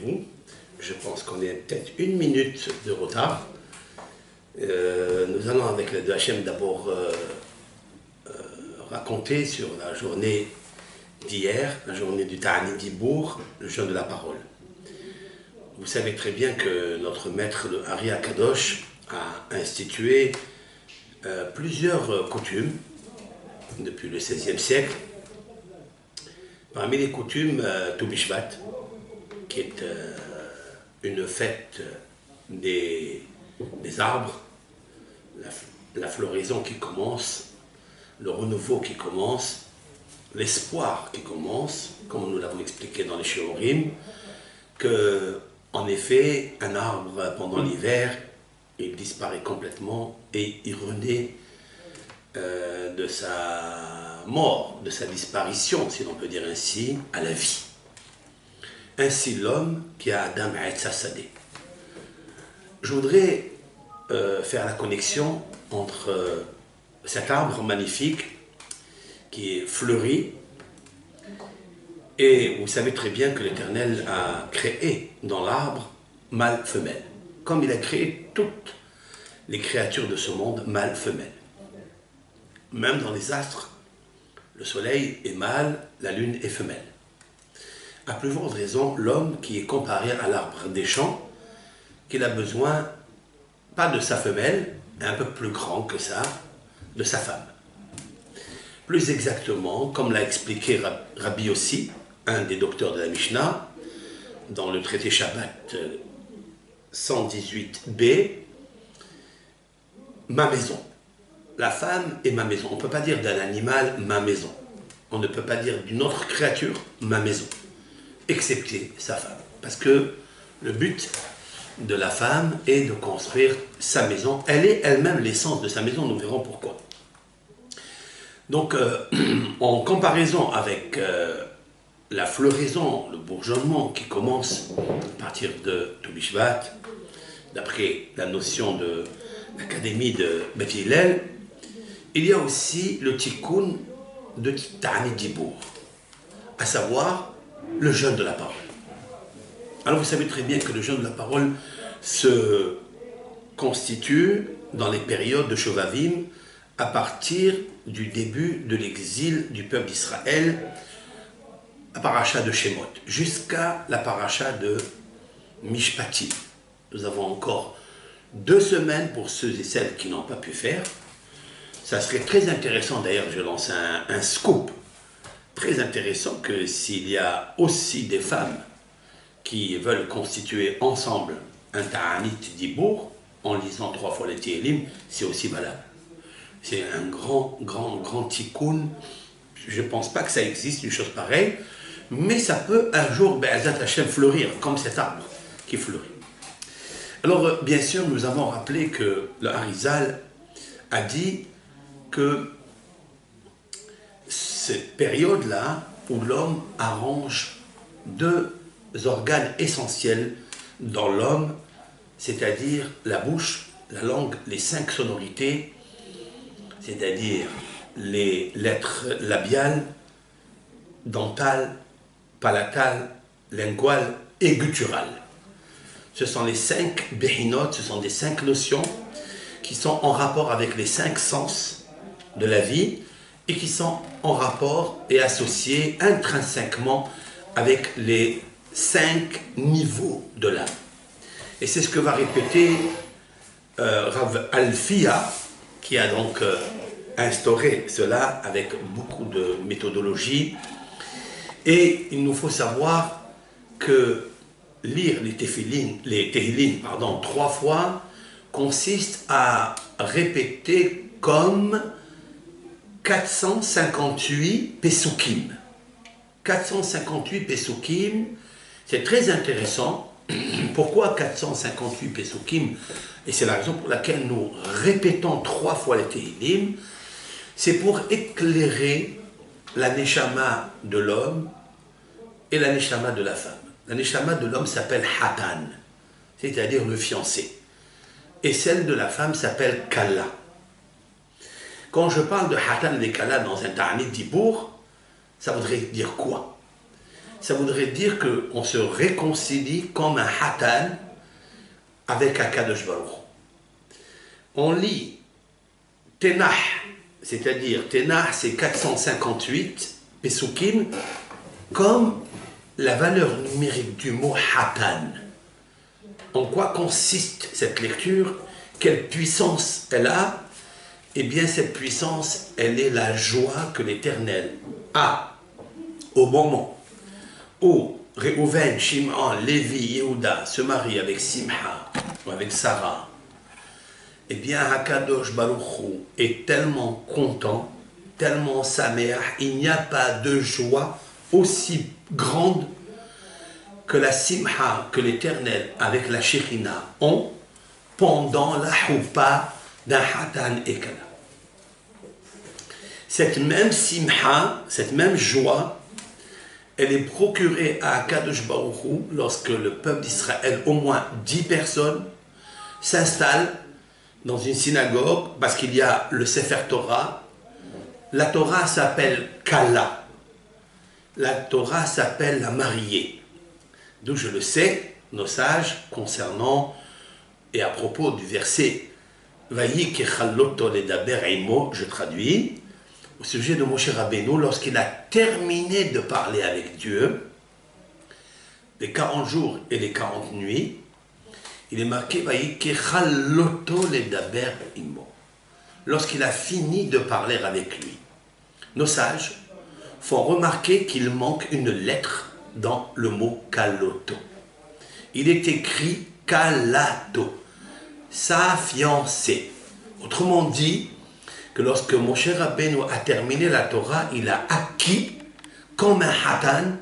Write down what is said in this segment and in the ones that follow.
vous. Je pense qu'on est peut-être 1 minute de retard. Nous allons avec l'aide de Hachem d'abord raconter sur la journée d'hier, la journée du Ta'anit Dibour, le jeûne de la parole. Vous savez très bien que notre maître, le Ari Akadosh, a institué plusieurs coutumes depuis le XVIe siècle. Parmi les coutumes, Tou Bishvat, qui est une fête des arbres, la floraison qui commence, le renouveau qui commence, l'espoir qui commence, comme nous l'avons expliqué dans les Shiurim, que en effet, un arbre pendant l'hiver, il disparaît complètement et il renaît de sa mort, de sa disparition, si l'on peut dire ainsi, à la vie. Ainsi l'homme qui a Adam Etz Sadeh. Je voudrais faire la connexion entre cet arbre magnifique qui est fleuri, et vous savez très bien que l'Éternel a créé dans l'arbre mâle-femelle, comme il a créé toutes les créatures de ce monde mâle-femelle. Même dans les astres, le soleil est mâle, la lune est femelle. À plus forte raison, l'homme qui est comparé à l'arbre des champs, qu'il a besoin, pas de sa femelle, un peu plus grand que ça, de sa femme. Plus exactement, comme l'a expliqué Rabbi Yossi, un des docteurs de la Mishnah, dans le traité Shabbat 118b, ma maison. La femme est ma maison. On ne peut pas dire d'un animal ma maison. On ne peut pas dire d'une autre créature ma maison, excepté sa femme. Parce que le but de la femme est de construire sa maison. Elle est elle-même l'essence de sa maison, nous verrons pourquoi. Donc, en comparaison avec la floraison, le bourgeonnement qui commence à partir de Tou Bishvat, d'après la notion de l'académie de Beth Hillel, il y a aussi le tikkun de Ta'anit Dibour, à savoir le jeûne de la parole. Alors vous savez très bien que le jeûne de la parole se constitue dans les périodes de Shovavim à partir du début de l'exil du peuple d'Israël, la paracha de Shemot, jusqu'à la paracha de Mishpatim. Nous avons encore 2 semaines pour ceux et celles qui n'ont pas pu faire. Ça serait très intéressant, d'ailleurs, je lance un scoop, très intéressant que s'il y a aussi des femmes qui veulent constituer ensemble un Ta'anit Dibour, en lisant 3 fois les Tehillim, c'est aussi valable. C'est un grand tikkun. Je ne pense pas que ça existe, une chose pareille, mais ça peut un jour, Be'ezat Hashem, fleurir, comme cet arbre qui fleurit. Alors, bien sûr, nous avons rappelé que le Harizal a dit que cette période-là où l'homme arrange 2 organes essentiels dans l'homme, c'est-à-dire la bouche, la langue, les 5 sonorités, c'est-à-dire les lettres labiales, dentales, palatales, linguales et gutturales. Ce sont les 5 béhinotes, ce sont des 5 notions qui sont en rapport avec les 5 sens de la vie et qui sont en rapport et associés intrinsèquement avec les 5 niveaux de l'âme. Et c'est ce que va répéter Rav Alfia, qui a donc instauré cela avec beaucoup de méthodologie. Et il nous faut savoir que lire les Tehillim 3 fois consiste à répéter comme 458 Pesukim. 458 Pesukim, c'est très intéressant. Pourquoi 458 Pesukim? Et c'est la raison pour laquelle nous répétons 3 fois les Tehillim. C'est pour éclairer la neshama de l'homme et la neshama de la femme. La neshama de l'homme s'appelle Hatan, c'est-à-dire le fiancé. Et celle de la femme s'appelle Kalla. Quand je parle de Hatan et Kalla dans un Ta'anit Dibour, ça voudrait dire quoi? ça voudrait dire qu'on se réconcilie comme un hatan avec Akadosh Baruch. On lit Tenah, c'est-à-dire Tenah c'est 458 Pesukim, comme la valeur numérique du mot hatan. En quoi consiste cette lecture? Quelle puissance elle a? Eh bien, cette puissance, elle est la joie que l'Éternel a au moment où Réhouven, Shimon, Lévi, Yehuda se marient avec Simha ou avec Sarah. Eh bien, Hakadosh Baruch Hu est tellement content, tellement sameach, il n'y a pas de joie aussi grande que la Simha que l'Éternel avec la Shekhinah ont pendant la Choupa d'un Hatan et Kala. Cette même Simha, cette même joie, elle est procurée à Akadosh Baruch Hu lorsque le peuple d'Israël, au moins 10 personnes, s'installent dans une synagogue parce qu'il y a le Sefer Torah. La Torah s'appelle Kala. La Torah s'appelle la mariée. D'où je le sais, nos sages, concernant et à propos du verset Vayi kechalloto ledaber imo, je traduis, au sujet de Moshe Rabbeinu, lorsqu'il a terminé de parler avec Dieu, les 40 jours et les 40 nuits, il est marqué Vayi kechalloto ledaber imo, lorsqu'il a fini de parler avec lui. Nos sages font remarquer qu'il manque une lettre dans le mot kaloto. Il est écrit kalato, sa fiancée. Autrement dit, que lorsque Moshe Rabbeinu a terminé la Torah, il a acquis, comme un hatan,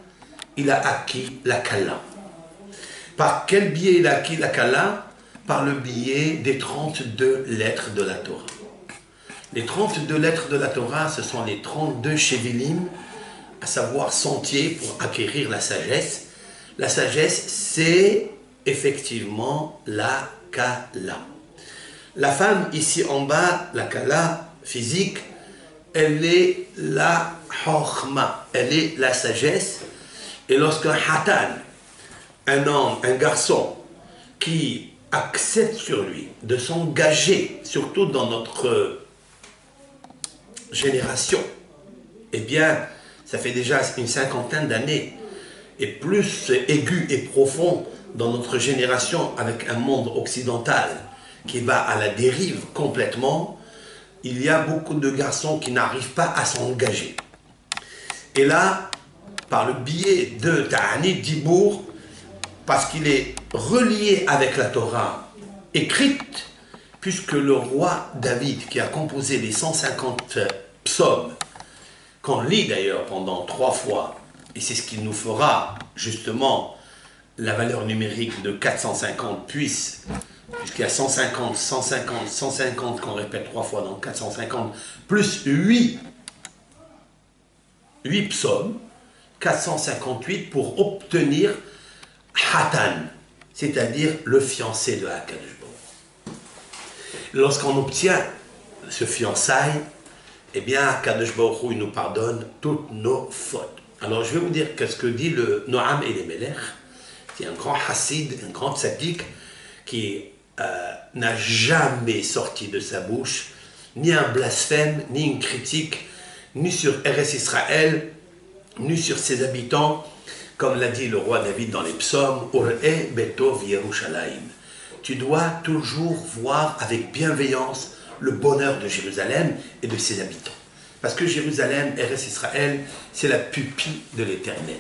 il a acquis la kala. Par quel biais il a acquis la kala? Par le biais des 32 lettres de la Torah. Les 32 lettres de la Torah, ce sont les 32 shevilim, à savoir sentiers pour acquérir la sagesse. La sagesse, c'est effectivement la kala. La femme ici en bas, la kala physique, elle est la chokhma, elle est la sagesse. Et lorsqu'un hatan, un homme, un garçon, qui accepte sur lui de s'engager, surtout dans notre génération, eh bien, ça fait déjà une cinquantaine d'années, et plus aigu et profond dans notre génération avec un monde occidental qui va à la dérive complètement, il y a beaucoup de garçons qui n'arrivent pas à s'engager. Et là, par le biais de Ta'anit Dibour, parce qu'il est relié avec la Torah écrite, puisque le roi David, qui a composé les 150 psaumes, qu'on lit d'ailleurs pendant 3 fois, et c'est ce qui nous fera justement la valeur numérique de 450, puisqu'il y a 150, 150, 150 qu'on répète 3 fois, donc 450, plus 8 psaumes, 458 pour obtenir Hatan, c'est-à-dire le fiancé de Akadosh Baruch. Lorsqu'on obtient ce fiançailles, eh bien, Akadosh Baruch Hu, il nous pardonne toutes nos fautes. Alors, je vais vous dire qu'est-ce que dit le Noam Elimelech, qui est un grand hassid, un grand tzaddik, qui n'a jamais sorti de sa bouche ni un blasphème, ni une critique, ni sur Eretz Israël, ni sur ses habitants, comme l'a dit le roi David dans les psaumes, Ur'e betov Yerushalayim. Tu dois toujours voir avec bienveillance le bonheur de Jérusalem et de ses habitants. Parce que Jérusalem, Eretz Israël, c'est la pupille de l'Éternel.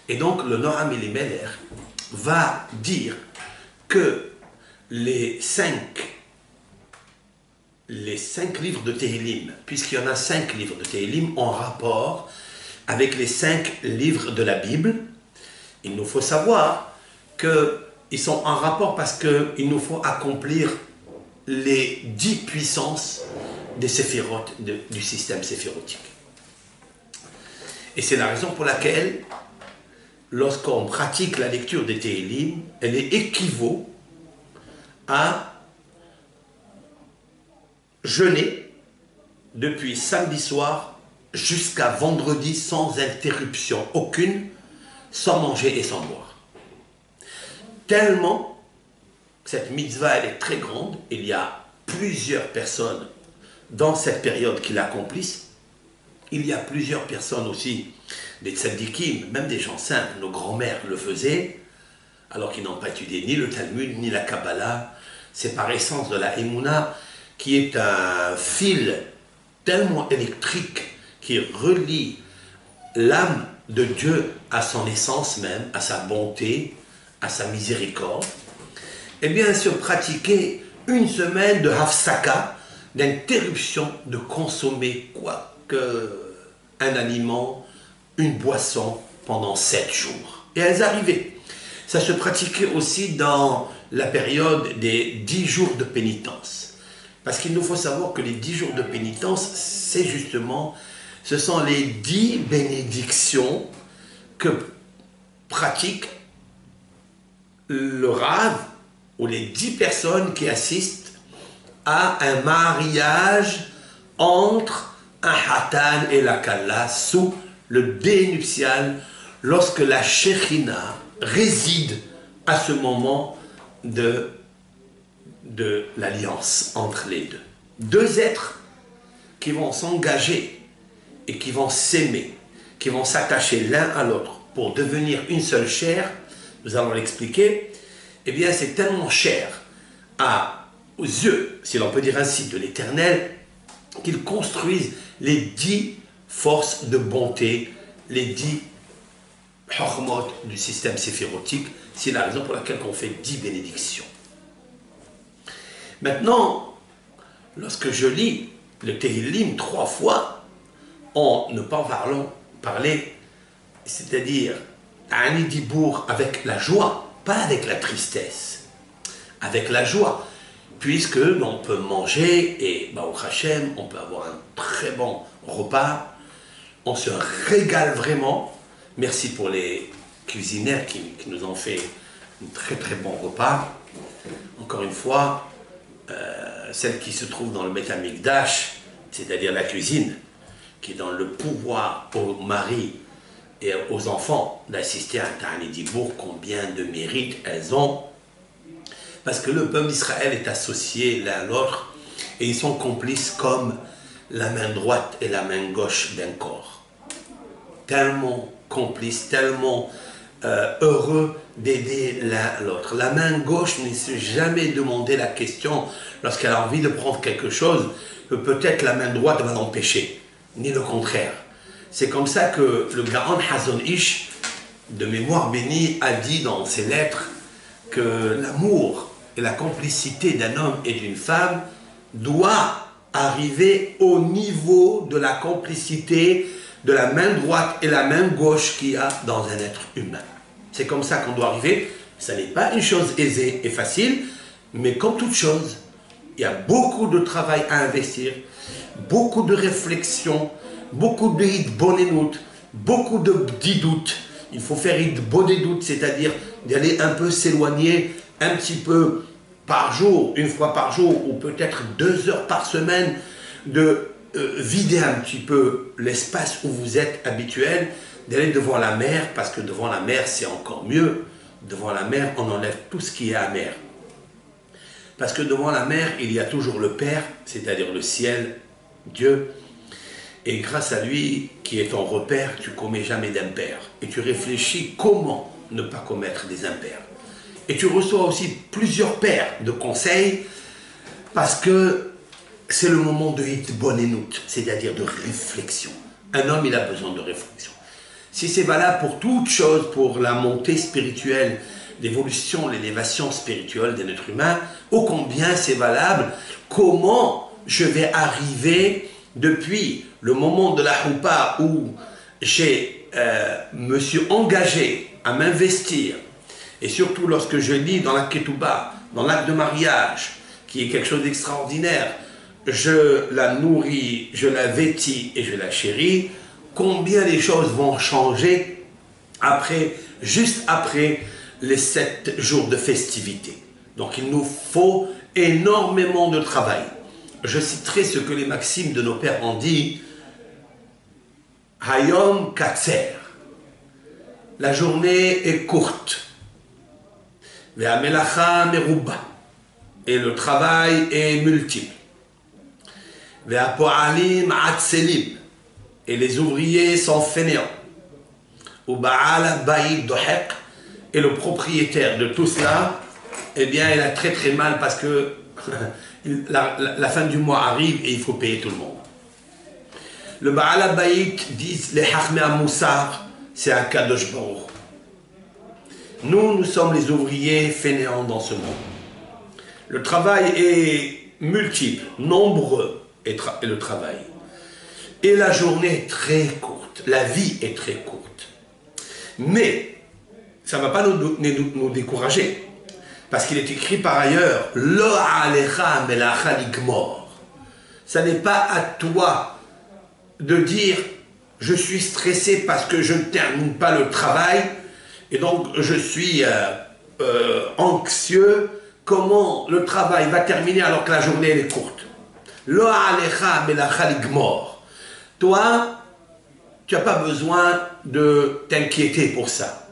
Et donc le Noam Elimelech va dire que les 5 livres de Tehillim, puisqu'il y en a 5 livres de Tehillim en rapport avec les 5 livres de la Bible, il nous faut savoir qu'ils sont en rapport parce qu'il nous faut accomplir les 10 puissances des séphirotes, du système séphirotique. Et c'est la raison pour laquelle, lorsqu'on pratique la lecture des Tehillim, elle est équivaut à jeûner depuis samedi soir jusqu'à vendredi sans interruption aucune, sans manger et sans boire. Tellement, cette mitzvah, elle est très grande, il y a plusieurs personnes dans cette période qui l'accomplissent. Il y a plusieurs personnes aussi, des tzaddikim, même des gens simples, nos grands-mères le faisaient, alors qu'ils n'ont pas étudié ni le Talmud, ni la Kabbalah. C'est par essence de la Emouna, qui est un fil tellement électrique qui relie l'âme de Dieu à son essence même, à sa bonté, à sa miséricorde. Eh bien, se pratiquer une semaine de hafsaka, d'interruption de consommer quoi que un aliment, une boisson pendant 7 jours. Et elles arrivaient. Ça se pratiquait aussi dans la période des 10 jours de pénitence. Parce qu'il nous faut savoir que les 10 jours de pénitence, c'est justement, ce sont les 10 bénédictions que pratique le Rav ou les 10 personnes qui assistent à un mariage entre un Hatan et la Kalla sous le dé nuptial lorsque la Shekhinah réside à ce moment de l'alliance entre les deux. Deux êtres qui vont s'engager et qui vont s'aimer, qui vont s'attacher l'un à l'autre pour devenir une seule chair, nous allons l'expliquer, eh bien c'est tellement cher aux yeux, si l'on peut dire ainsi, de l'Éternel, qu'ils construisent les 10 forces de bonté, les 10 chormot du système séphirotique. C'est la raison pour laquelle on fait 10 bénédictions. Maintenant, lorsque je lis le Tehillim 3 fois, en ne pas parler, c'est-à-dire un dibour avec la joie, pas avec la tristesse, avec la joie, puisque l'on peut manger et, au Hachem, on peut avoir un très bon repas, on se régale vraiment. Merci pour les cuisinières qui nous ont fait un très très bon repas. Encore une fois, celle qui se trouve dans le Beth Amikdash, c'est-à-dire la cuisine, qui donne le pouvoir aux maris et aux enfants d'assister à un Ta'anit Dibour, combien de mérites elles ont, parce que le peuple d'Israël est associé l'un à l'autre et ils sont complices comme la main droite et la main gauche d'un corps. Tellement complices, tellement heureux d'aider l'un à l'autre. La main gauche ne s'est jamais demandé la question lorsqu'elle a envie de prendre quelque chose que peut-être la main droite va l'empêcher, ni le contraire. C'est comme ça que le Gaon Hazon Ish, de mémoire bénie, a dit dans ses lettres que l'amour et la complicité d'un homme et d'une femme doit arriver au niveau de la complicité de la main droite et la main gauche qu'il y a dans un être humain. C'est comme ça qu'on doit arriver. Ça n'est pas une chose aisée et facile, mais comme toute chose, il y a beaucoup de travail à investir, beaucoup de réflexion, beaucoup de hitbonenout, beaucoup de didoutes. Il faut faire hitbonenout, c'est-à-dire d'aller un peu s'éloigner un petit peu par jour, une fois par jour, ou peut-être 2 heures par semaine, de vider un petit peu l'espace où vous êtes habituel, d'aller devant la mer, parce que devant la mer c'est encore mieux. Devant la mer on enlève tout ce qui est amer. Parce que devant la mer il y a toujours le Père, c'est-à-dire le ciel, Dieu, et grâce à lui qui est ton repère, tu ne commets jamais d'impair. Et tu réfléchis comment ne pas commettre des impairs. Et tu reçois aussi plusieurs paires de conseils, parce que c'est le moment de hitbonenout, c'est-à-dire de réflexion. Un homme, il a besoin de réflexion. Si c'est valable pour toute chose, pour la montée spirituelle, l'évolution, l'élévation spirituelle d'un être humain, ô combien c'est valable, comment je vais arriver depuis le moment de la Choupa où me suis engagé à m'investir, et surtout lorsque je lis dans la Ketouba, dans l'acte de mariage, qui est quelque chose d'extraordinaire, je la nourris, je la vêtis et je la chéris, combien les choses vont changer juste après les 7 jours de festivité. Donc il nous faut énormément de travail. Je citerai ce que les maximes de nos pères ont dit, Hayom Katser. la journée est courte. Ve'amelacha meruba. Et le travail est multiple. Ve'apo'alim atselim. Et les ouvriers sont fainéants. U'ba'al ba'id dohek. Et le propriétaire de tout cela, eh bien, il a très très mal parce que la fin du mois arrive et il faut payer tout le monde. Le Ba'al Habayit disent les Hachmei Moussar, c'est un Kadosh Baruch. Nous sommes les ouvriers fainéants dans ce monde. Le travail est multiple, nombreux, et le travail. Et la journée est très courte, la vie est très courte. Mais ça ne va pas nous décourager. Parce qu'il est écrit par ailleurs, Lo alecha melacha ligmor. Ça n'est pas à toi de dire, je suis stressé parce que je ne termine pas le travail, et donc je suis anxieux. Comment le travail va terminer alors que la journée elle est courte? Lo alecha melacha ligmor. Toi, tu n'as pas besoin de t'inquiéter pour ça.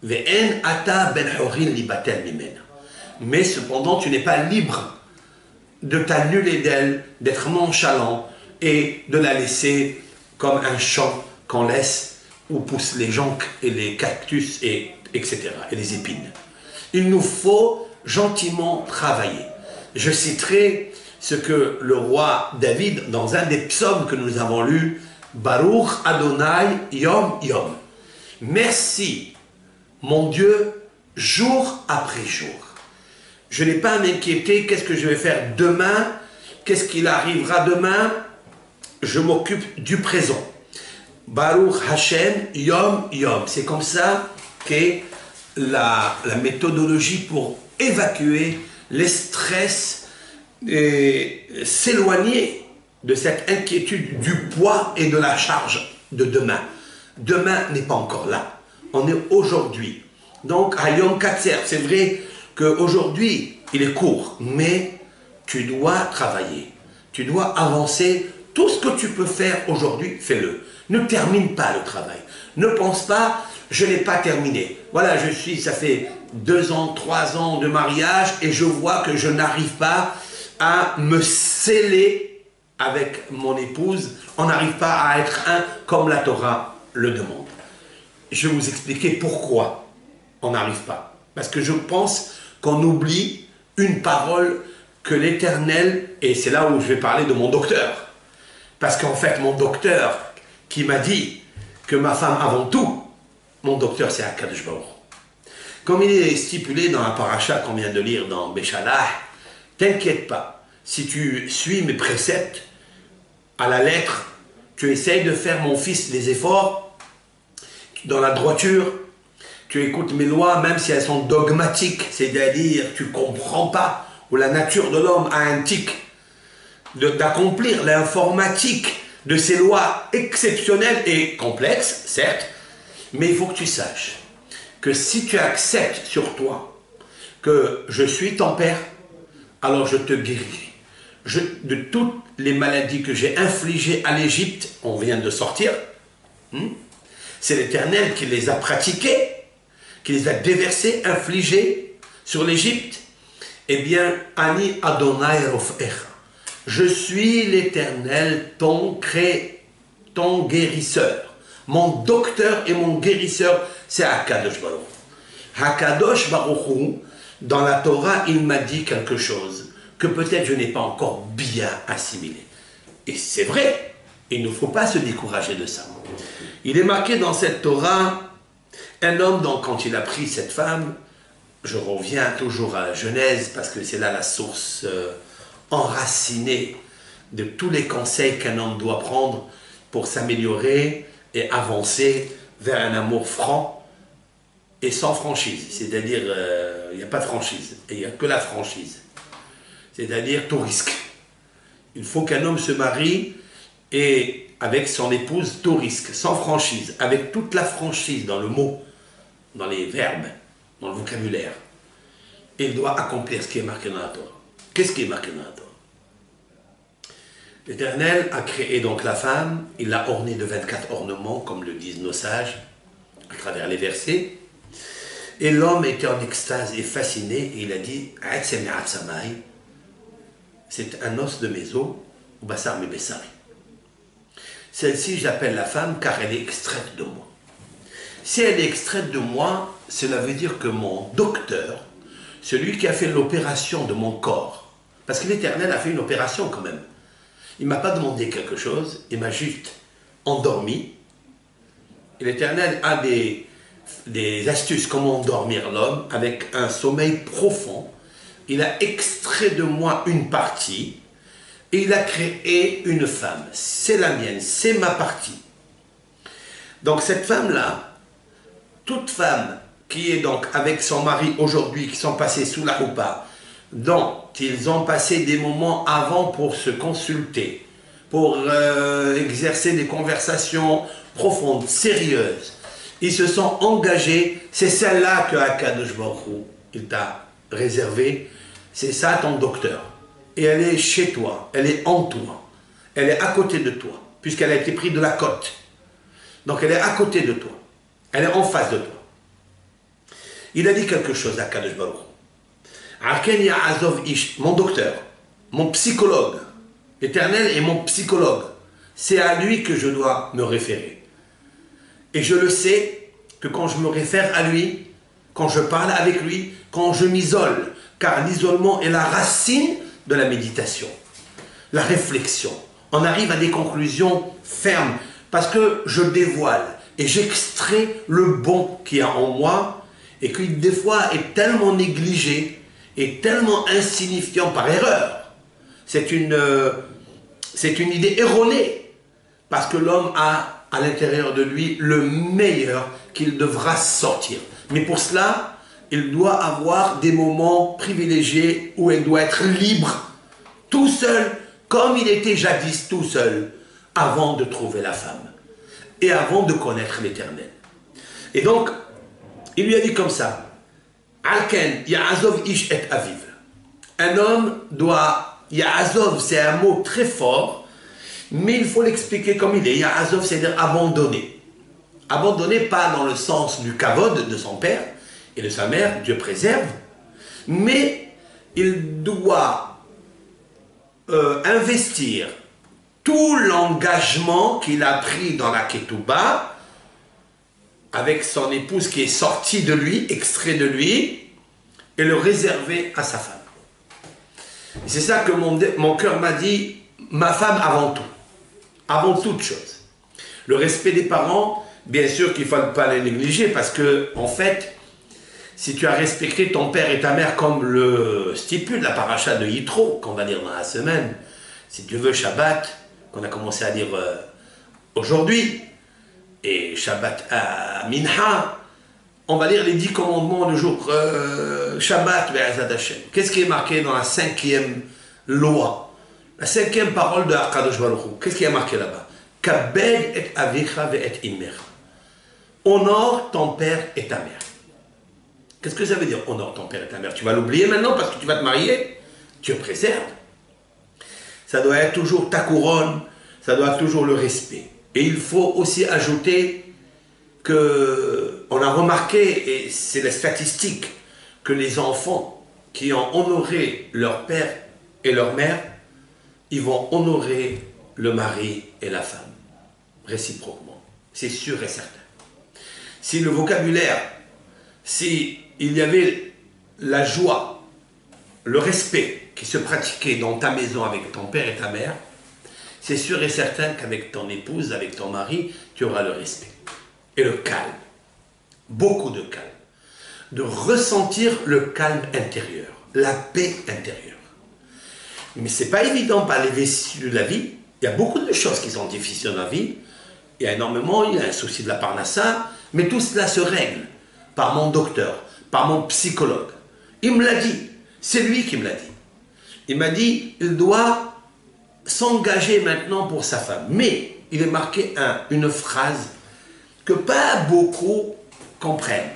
Ve'en ata ben horin libatel mimena. Mais cependant, tu n'es pas libre de t'annuler d'elle, d'être nonchalant et de la laisser comme un champ qu'on laisse où poussent les joncs et les cactus, etc., et les épines. Il nous faut gentiment travailler. Je citerai ce que le roi David, dans un des psaumes que nous avons lus, Baruch Adonai Yom Yom. Merci, mon Dieu, jour après jour. Je n'ai pas à m'inquiéter, qu'est-ce que je vais faire demain, qu'est-ce qu'il arrivera demain, je m'occupe du présent. Baruch Hashem Yom Yom. C'est comme ça qu'est la méthodologie pour évacuer les stress et s'éloigner de cette inquiétude du poids et de la charge de demain. Demain n'est pas encore là, on est aujourd'hui. Donc, à Yom Katser, c'est vrai qu'aujourd'hui, il est court, mais tu dois travailler, tu dois avancer. Tout ce que tu peux faire aujourd'hui, fais-le. Ne termine pas le travail. Ne pense pas, je n'ai pas terminé. Voilà, ça fait 2 ans, 3 ans de mariage et je vois que je n'arrive pas à me sceller avec mon épouse. On n'arrive pas à être un comme la Torah le demande. Je vais vous expliquer pourquoi on n'arrive pas. Parce que je pense qu'on oublie une parole que l'Éternel, et c'est là où je vais parler de mon docteur. Parce qu'en fait, mon docteur qui m'a dit que ma femme avant tout, mon docteur c'est Akadosh Baruch. Comme il est stipulé dans la paracha qu'on vient de lire dans Béchalah, t'inquiète pas, si tu suis mes préceptes à la lettre, tu essayes de faire, mon fils, les efforts dans la droiture, tu écoutes mes lois même si elles sont dogmatiques, c'est-à-dire tu ne comprends pas, ou la nature de l'homme a un tic, d'accomplir l'informatique de ces lois exceptionnelles et complexes, certes, mais il faut que tu saches que si tu acceptes sur toi que je suis ton père, alors je te guérirai. De toutes les maladies que j'ai infligées à l'Égypte, on vient de sortir, c'est l'Éternel qui les a pratiquées, qui les a déversées, infligées sur l'Égypte. Eh bien, Ani Adonai Rofecha. Je suis l'Éternel, ton guérisseur. Mon docteur et mon guérisseur, c'est Akadosh Baruch. Akadosh Baruch, dans la Torah, il m'a dit quelque chose que peut-être je n'ai pas encore bien assimilé. Et c'est vrai, il ne faut pas se décourager de ça. Il est marqué dans cette Torah, un homme, donc, quand il a pris cette femme, je reviens toujours à la Genèse, parce que c'est là la source enracinée de tous les conseils qu'un homme doit prendre pour s'améliorer et avancer vers un amour franc et sans franchise. C'est-à-dire, il n'y a pas de franchise, et il n'y a que la franchise. C'est-à-dire tout risque. Il faut qu'un homme se marie et avec son épouse tout risque, sans franchise, avec toute la franchise dans le mot, dans les verbes, dans le vocabulaire. Et il doit accomplir ce qui est marqué dans la Torah. Qu'est-ce qui est marqué dans la Torah? L'Éternel a créé donc la femme, il l'a ornée de 24 ornements, comme le disent nos sages, à travers les versets. Et l'homme était en extase et fasciné, et il a dit, c'est un os de mes os, ou bassar me bessari. Celle-ci, j'appelle la femme car elle est extraite de moi. Si elle est extraite de moi, cela veut dire que mon docteur, celui qui a fait l'opération de mon corps, parce que l'Éternel a fait une opération quand même, il ne m'a pas demandé quelque chose, il m'a juste endormi. Et l'Éternel a des astuces comment endormir l'homme avec un sommeil profond. Il a extrait de moi une partie et il a créé une femme. C'est la mienne, c'est ma partie. Donc cette femme-là, toute femme qui est donc avec son mari aujourd'hui, qui sont passés sous la roupa, dont ils ont passé des moments avant pour se consulter, pour exercer des conversations profondes, sérieuses, ils se sont engagés, c'est celle-là que Akadosh Baruch Hu, il t'a réservé, c'est ça ton docteur. Et elle est chez toi, elle est en toi, elle est à côté de toi, puisqu'elle a été prise de la côte. Donc elle est à côté de toi, elle est en face de toi. Il a dit quelque chose à Akadosh Baruch Hu. Mon docteur, mon psychologue, l'Éternel est mon psychologue, c'est à lui que je dois me référer. Et je le sais que quand je me réfère à lui, quand je parle avec lui, quand je m'isole, car l'isolement est la racine de la méditation, la réflexion. On arrive à des conclusions fermes parce que je dévoile et j'extrais le bon qu'il y a en moi et qui des fois est tellement négligé et tellement insignifiant par erreur. C'est une idée erronée parce que l'homme a à l'intérieur de lui le meilleur qu'il devra sortir. Mais pour cela, il doit avoir des moments privilégiés où il doit être libre, tout seul, comme il était jadis tout seul, avant de trouver la femme et avant de connaître l'Éternel. Et donc, il lui a dit comme ça, Alken, Ya'azov ish et aviv. Un homme doit, Ya'azov, c'est un mot très fort, mais il faut l'expliquer comme il est. Ya'azov, c'est-à-dire abandonner. Abandonner, pas dans le sens du kavod de son père et de sa mère, Dieu préserve, mais il doit investir tout l'engagement qu'il a pris dans la ketouba avec son épouse qui est sortie de lui, extrait de lui, et le réserver à sa femme. C'est ça que mon cœur m'a dit, ma femme avant tout. Avant toute chose. Le respect des parents, bien sûr qu'il ne faut pas les négliger parce que, en fait, si tu as respecté ton père et ta mère comme le stipule la paracha de Yitro, qu'on va lire dans la semaine, si Dieu veut Shabbat, qu'on a commencé à lire aujourd'hui, et Shabbat à Minha, on va lire les 10 commandements le jour Shabbat Be'ezrat Hashem. Qu'est-ce qui est marqué dans la 5e loi? La 5e parole de Akadosh Baruch Hu, qu'est-ce qui est marqué là-bas? Kabed et avicha ve et imer. Honore ton père et ta mère. Qu'est-ce que ça veut dire, honore ton père et ta mère? Tu vas l'oublier maintenant parce que tu vas te marier? Dieu préserve. Ça doit être toujours ta couronne, ça doit être toujours le respect. Et il faut aussi ajouter que, on a remarqué, et c'est la statistique, que les enfants qui ont honoré leur père et leur mère, ils vont honorer le mari et la femme, réciproquement. C'est sûr et certain. Si le vocabulaire, si il y avait la joie, le respect qui se pratiquait dans ta maison avec ton père et ta mère, c'est sûr et certain qu'avec ton épouse, avec ton mari, tu auras le respect. Et le calme. Beaucoup de calme. De ressentir le calme intérieur, la paix intérieure. Mais ce n'est pas évident par les vicissitudes de la vie. Il y a beaucoup de choses qui sont difficiles dans la vie. Il y a énormément, il y a un souci de la parnassa, mais tout cela se règle par mon docteur, par mon psychologue. Il me l'a dit, c'est lui qui me l'a dit. Il m'a dit, il doit s'engager maintenant pour sa femme. Mais il est marqué une phrase que pas beaucoup comprennent.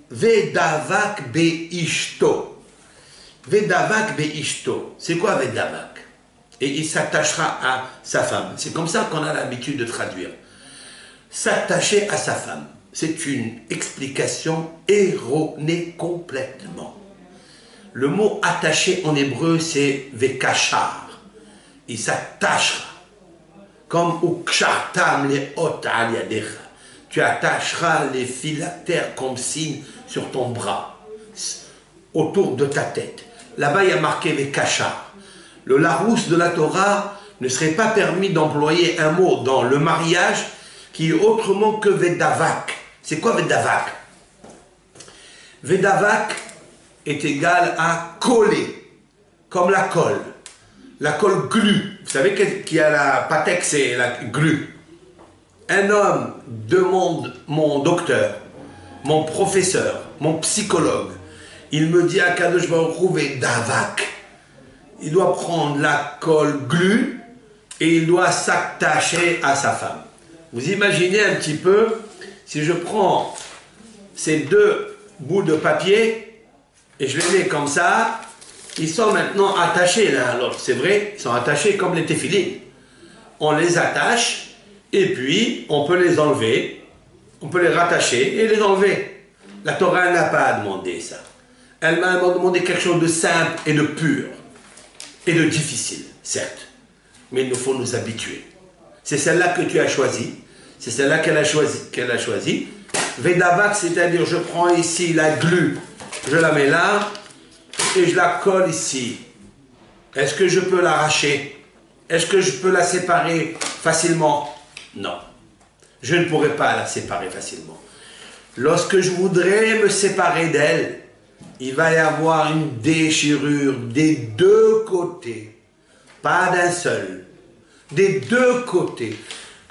Vedavak beishto. Vedavak beishto. C'est quoi Vedavak? Et il s'attachera à sa femme. C'est comme ça qu'on a l'habitude de traduire. S'attacher à sa femme. c'est une explication erronée complètement. Le mot attaché en hébreu, c'est vekachar. Il s'attachera. Comme ukshartam les ot al yadecha. Tu attacheras les phylactères comme signe sur ton bras, autour de ta tête. Là-bas, il y a marqué vekachar. Le Larousse de la Torah ne serait pas permis d'employer un mot dans le mariage qui est autrement que vedavak. C'est quoi vedavak? Vedavak est égal à coller, comme la colle. La colle glu. Vous savez qu'il y a la patex et la glu. Un homme demande mon docteur, mon professeur, mon psychologue. Il me dit à Kadosh Baruch Hu vedavak. Il doit prendre la colle glu et il doit s'attacher à sa femme. Vous imaginez un petit peu, si je prends ces deux bouts de papier et je les mets comme ça, ils sont maintenant attachés l'un à l'autre. C'est vrai, ils sont attachés comme les téphilines. On les attache et puis on peut les enlever, on peut les rattacher et les enlever. La Torah n'a pas demandé ça. Elle m'a demandé quelque chose de simple et de pur et de difficile, certes. Mais il nous faut nous habituer. C'est celle-là que tu as choisie. C'est celle-là qu'elle a choisie. Vedavak, c'est-à-dire je prends ici la glu, je la mets là et je la colle ici. Est-ce que je peux l'arracher? Est-ce que je peux la séparer facilement? Non. Je ne pourrai pas la séparer facilement. Lorsque je voudrais me séparer d'elle, il va y avoir une déchirure des deux côtés. Pas d'un seul. Des deux côtés.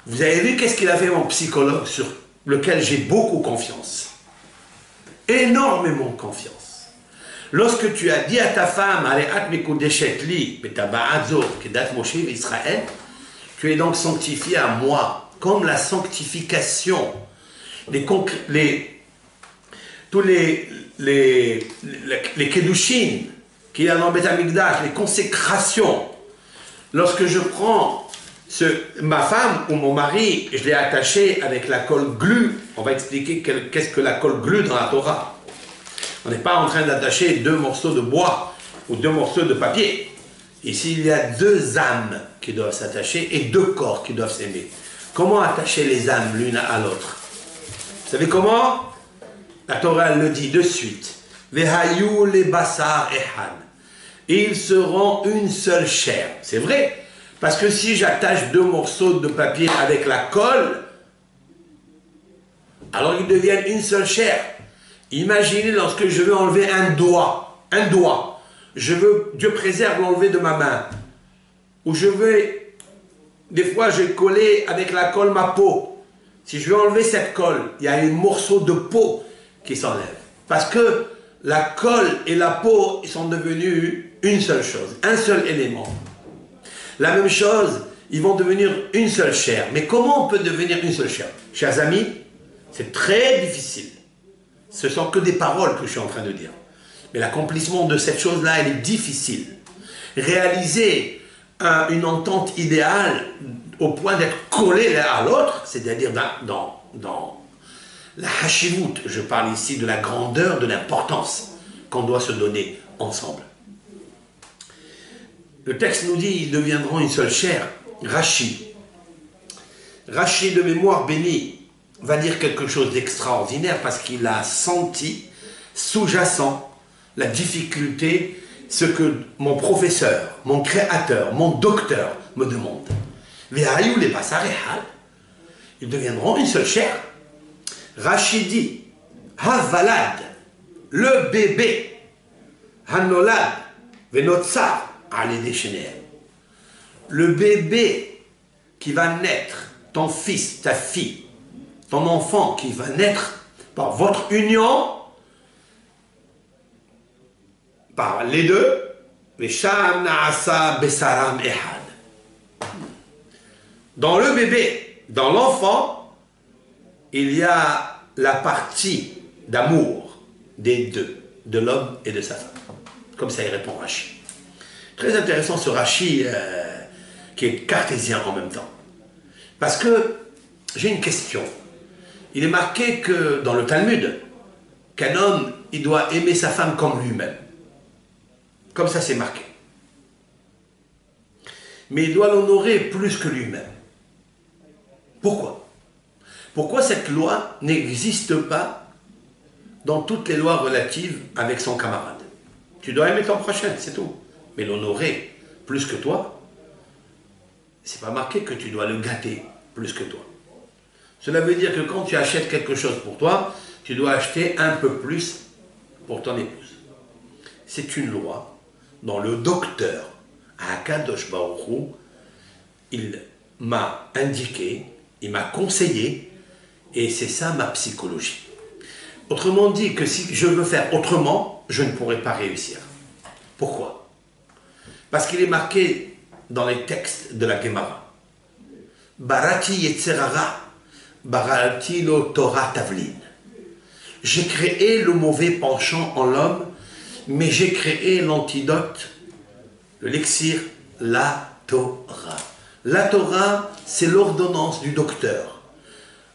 Vous avez vu qu'est-ce qu'il a fait mon psychologue sur lequel j'ai beaucoup confiance. Énormément confiance. Lorsque tu as dit à ta femme, tu es donc sanctifié à moi, comme la sanctification, tous les kedushin qu'il y a dans Beth Amikdash, les consécrations. Lorsque je prends ma femme ou mon mari, je l'ai attaché avec la colle glu. On va expliquer qu'est-ce que la colle glu dans la Torah. On n'est pas en train d'attacher deux morceaux de bois ou deux morceaux de papier. Ici, il y a deux âmes qui doivent s'attacher et deux corps qui doivent s'aimer. Comment attacher les âmes l'une à l'autre? Vous savez comment? La Torah le dit de suite. Vehayu le basar ehan. Ils seront une seule chair. C'est vrai. Parce que si j'attache deux morceaux de papier avec la colle, alors ils deviennent une seule chair. Imaginez lorsque je veux enlever un doigt. Je veux, Dieu préserve, l'enlever de ma main. Ou je veux, des fois j'ai collé avec la colle ma peau. Si je veux enlever cette colle, il y a un morceau de peau qui s'enlève. Parce que la colle et la peau sont devenus une seule chose, un seul élément. La même chose, ils vont devenir une seule chair. Mais comment on peut devenir une seule chair? Chers amis, c'est très difficile. Ce ne sont que des paroles que je suis en train de dire. Mais l'accomplissement de cette chose-là, elle est difficile. Réaliser une entente idéale au point d'être collés l'un à l'autre, c'est-à-dire dans la hashivut, je parle ici de la grandeur, de l'importance qu'on doit se donner ensemble. Le texte nous dit, ils deviendront une seule chair. Rachi de mémoire béni va dire quelque chose d'extraordinaire parce qu'il a senti, sous-jacent, la difficulté, ce que mon professeur, mon créateur, mon docteur me demande. Ve'ayou les basarehal, ils deviendront une seule chair. Rachi dit, Havalad, le bébé, Hanolad, Venotsar, allez déchaîner. Le bébé qui va naître, ton fils, ta fille, ton enfant qui va naître par votre union, par les deux, dans le bébé, dans l'enfant, il y a la partie d'amour des deux, de l'homme et de sa femme. Comme ça, il répond Rachi. Très intéressant ce Rachi qui est cartésien en même temps. Parce que j'ai une question. Il est marqué que dans le Talmud, qu'un homme, il doit aimer sa femme comme lui-même. Comme ça, c'est marqué. Mais il doit l'honorer plus que lui-même. Pourquoi? Pourquoi cette loi n'existe pas dans toutes les lois relatives avec son camarade? Tu dois aimer ton prochain, c'est tout. Mais l'honorer plus que toi, c'est pas marqué que tu dois le gâter plus que toi. Cela veut dire que quand tu achètes quelque chose pour toi, tu dois acheter un peu plus pour ton épouse. C'est une loi dont le docteur Akadosh Baruch Hu, il m'a indiqué, il m'a conseillé, et c'est ça ma psychologie. Autrement dit, que si je veux faire autrement, je ne pourrai pas réussir. Pourquoi? Parce qu'il est marqué dans les textes de la Gemara. Barati Yetzerara, Barati lo Torah Tavlin. J'ai créé le mauvais penchant en l'homme, mais j'ai créé l'antidote, le l'élixir, la Torah. La Torah, c'est l'ordonnance du docteur.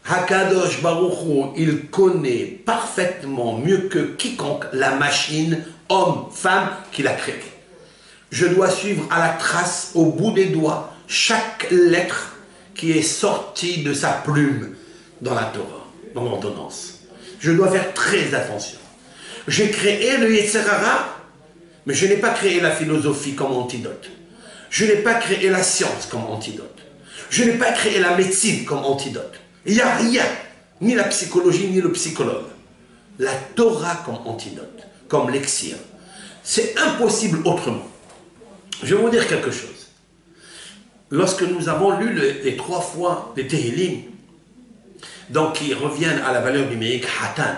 Hakadosh Baruch Hu, il connaît parfaitement, mieux que quiconque, la machine, homme, femme, qu'il a créée. Je dois suivre à la trace, au bout des doigts, chaque lettre qui est sortie de sa plume dans la Torah, dans l'ordonnance. Je dois faire très attention. J'ai créé le Yetzerara, mais je n'ai pas créé la philosophie comme antidote. Je n'ai pas créé la science comme antidote. Je n'ai pas créé la médecine comme antidote. Il n'y a rien, ni la psychologie, ni le psychologue. La Torah comme antidote, comme l'élixir. C'est impossible autrement. Je vais vous dire quelque chose. Lorsque nous avons lu les 3 fois les Tehillim, donc ils reviennent à la valeur numérique Hatan,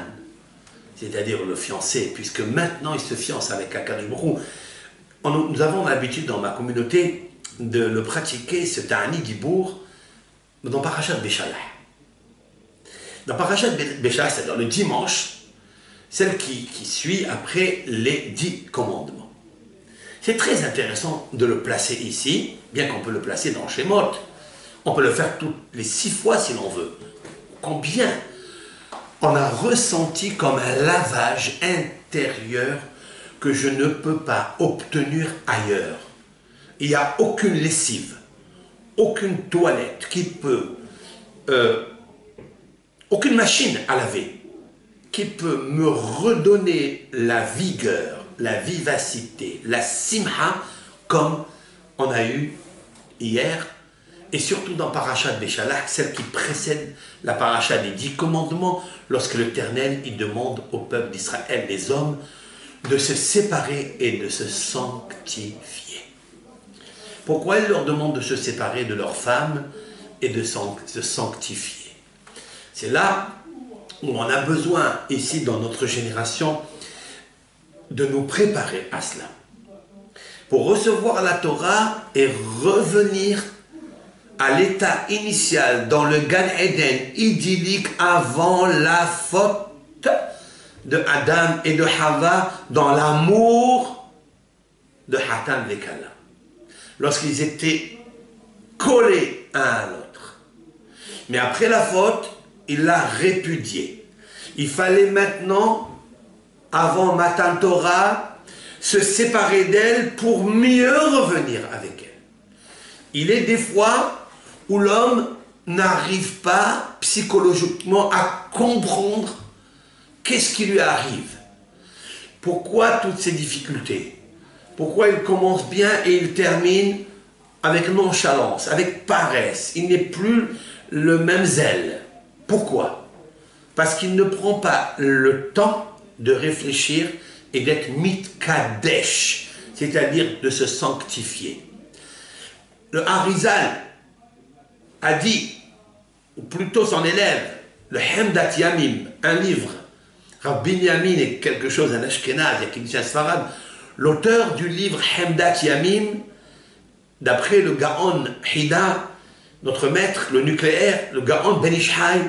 c'est-à-dire le fiancé, puisque maintenant il se fiance avec Akadosh Baruch Hu. Nous avons l'habitude dans ma communauté de le pratiquer, ce Ta'ani Dibour, dans Parashat Béchalah. Dans Parashat Béchalah, c'est-à-dire le dimanche, celle qui suit après les 10 commandements. C'est très intéressant de le placer ici, bien qu'on peut le placer dans Shemot. On peut le faire toutes les 6 fois si l'on veut. Combien on a ressenti comme un lavage intérieur que je ne peux pas obtenir ailleurs. Il n'y a aucune lessive, aucune toilette qui peut, aucune machine à laver qui peut me redonner la vigueur, la vivacité, la simha comme on a eu hier. Et surtout dans Parashat Béchalah, celle qui précède la Parashat des 10 commandements, lorsque l'Éternel il demande au peuple d'Israël, les hommes, de se séparer et de se sanctifier. Pourquoi il leur demande de se séparer de leurs femmes et de se sanctifier? C'est là où on a besoin, ici dans notre génération, de nous préparer à cela. Pour recevoir la Torah et revenir à l'état initial dans le Gan Eden idyllique avant la faute de Adam et de Hava, dans l'amour de Hatan et Kala. Lorsqu'ils étaient collés un à l'autre. Mais après la faute, il l'a répudié. Il fallait maintenant, avant Matan Torah, se séparer d'elle pour mieux revenir avec elle. Il est des fois où l'homme n'arrive pas psychologiquement à comprendre qu'est-ce qui lui arrive. Pourquoi toutes ces difficultés? Pourquoi il commence bien et il termine avec nonchalance, avec paresse? Il n'est plus le même zèle. Pourquoi? Parce qu'il ne prend pas le temps de réfléchir et d'être mitkadesh, c'est-à-dire de se sanctifier. Le Harizal a dit, ou plutôt son élève, le Hemdat Yamim, un livre, Rabbi Yamin est quelque chose, un Ashkenaz, il y a qui dit un Sfarad, l'auteur du livre Hemdat Yamim, d'après le Gaon Hida, notre maître, le nucléaire, le Gaon Ben Ishai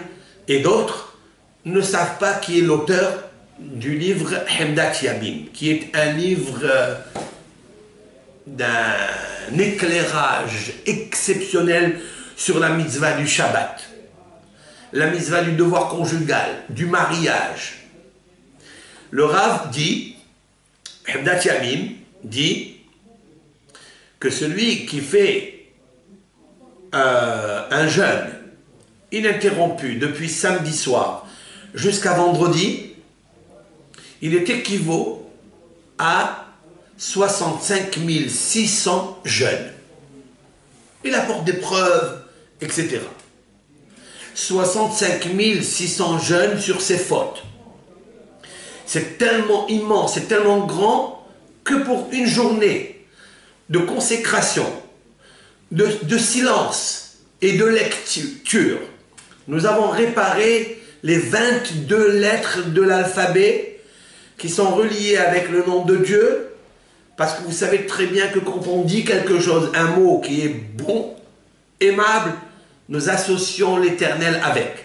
et d'autres, ne savent pas qui est l'auteur du livre Hemdat Yamim, qui est un livre d'un éclairage exceptionnel sur la mitzvah du Shabbat. la mitzvah du devoir conjugal, du mariage. Le Rav dit, Hebdat Yamim dit que celui qui fait un jeûne ininterrompu depuis samedi soir jusqu'à vendredi, il est équivaut à 65 600 jeûnes. Il apporte des preuves, etc. 65 600 jeûnes sur ses fautes. C'est tellement immense, c'est tellement grand que pour une journée de consécration, de silence et de lecture, nous avons réparé les 22 lettres de l'alphabet qui sont reliées avec le nom de Dieu, parce que vous savez très bien que quand on dit quelque chose, un mot qui est bon, aimable, nous associons l'Éternel avec.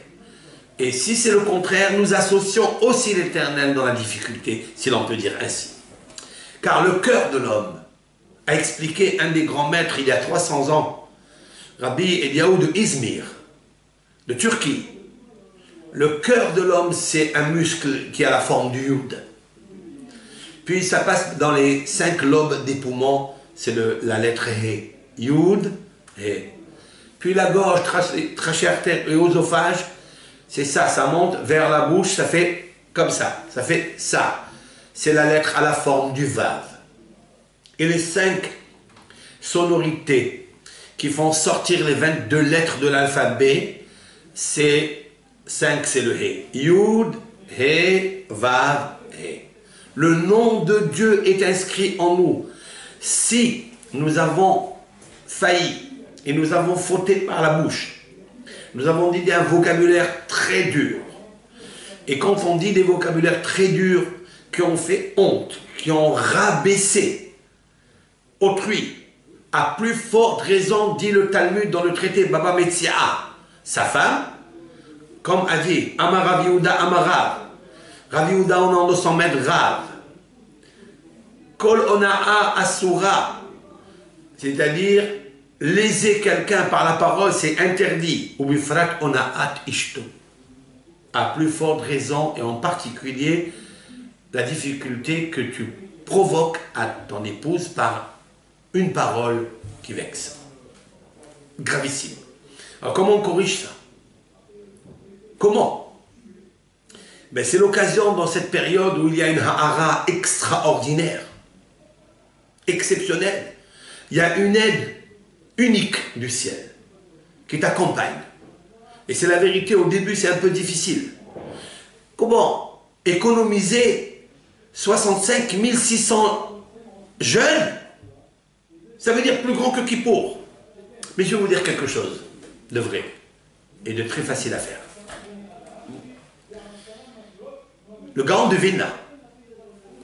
Et si c'est le contraire, nous associons aussi l'Éternel dans la difficulté, si l'on peut dire ainsi. Car le cœur de l'homme, a expliqué un des grands maîtres il y a 300 ans, Rabbi Eliaou de Izmir, de Turquie. Le cœur de l'homme, c'est un muscle qui a la forme du Yud. Puis ça passe dans les 5 lobes des poumons, c'est la lettre He. Yud, He. Puis la gorge, trachée artère et oesophage, c'est ça, ça monte vers la bouche, ça fait comme ça fait ça. C'est la lettre à la forme du Vav. Et les 5 sonorités qui font sortir les 22 lettres de l'alphabet, c'est 5, c'est le He. Yud, He, Vav, He. Le nom de Dieu est inscrit en nous. Si nous avons failli et nous avons fauté par la bouche, nous avons dit un vocabulaire très dur. Et quand on dit des vocabulaires très durs qui ont fait honte, qui ont rabaissé autrui, à plus forte raison, dit le Talmud dans le traité Baba Metzia, sa femme, comme a dit Amar Rav Yehuda Amar Rav. Rav Yehuda, on en 200 mètres, Rav. Kol Ona'a Asura, c'est-à-dire léser quelqu'un par la parole, c'est interdit. Ou Bifrat Ona'at Ishto. À plus forte raison, et en particulier, la difficulté que tu provoques à ton épouse par une parole qui vexe. Gravissime. Alors comment on corrige ça? Comment? Ben, c'est l'occasion dans cette période où il y a une ha'ara extraordinaire, exceptionnelle. Il y a une aide unique du ciel qui t'accompagne. Et c'est la vérité, au début c'est un peu difficile. Comment économiser 65 600 jeunes? Ça veut dire plus grand que Kippour. Mais je vais vous dire quelque chose de vrai et de très facile à faire. Le Gaon de Vilna.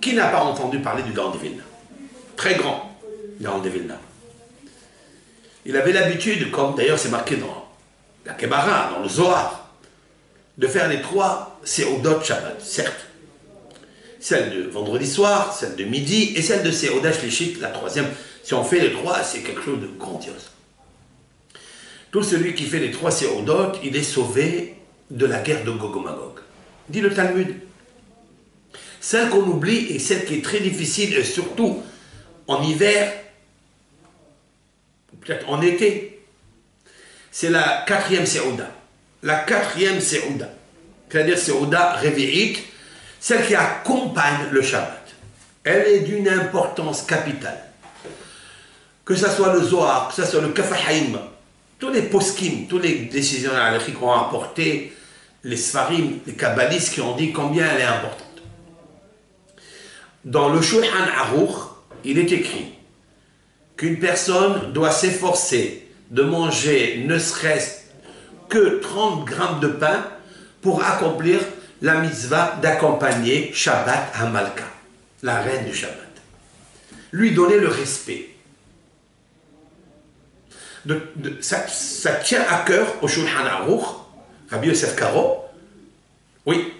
Qui n'a pas entendu parler du Gaon de Vilna? Très grand Gaon de Vilna. Il avait l'habitude, comme d'ailleurs c'est marqué dans la Kebara, dans le Zohar, de faire les 3 Seudot Shabbat, certes. Celle de vendredi soir, celle de midi et celle de Seudat Shlishit, la 3e. Si on fait les 3, c'est quelque chose de grandiose. Tout celui qui fait les 3 Seudot, il est sauvé de la guerre de Gog et Magog. Dit le Talmud. Celle qu'on oublie et celle qui est très difficile, et surtout en hiver, peut-être en été, c'est la 4e Seuda. La 4e Seuda. C'est-à-dire Seuda Revi'it, celle qui accompagne le Shabbat. Elle est d'une importance capitale. Que ce soit le Zohar, que ce soit le Kafahaim, tous les poskim, tous les décisionnaires halachiques qui ont apporté, les Sfarim, les Kabbalistes qui ont dit combien elle est importante. Dans le Shulchan Aruch, il est écrit qu'une personne doit s'efforcer de manger ne serait-ce que 30 grammes de pain pour accomplir la mitzvah d'accompagner Shabbat Hamalka, la reine du Shabbat. Lui donner le respect. Ça tient à cœur au Shulchan Aruch, Rabbi Yosef Karo. Oui,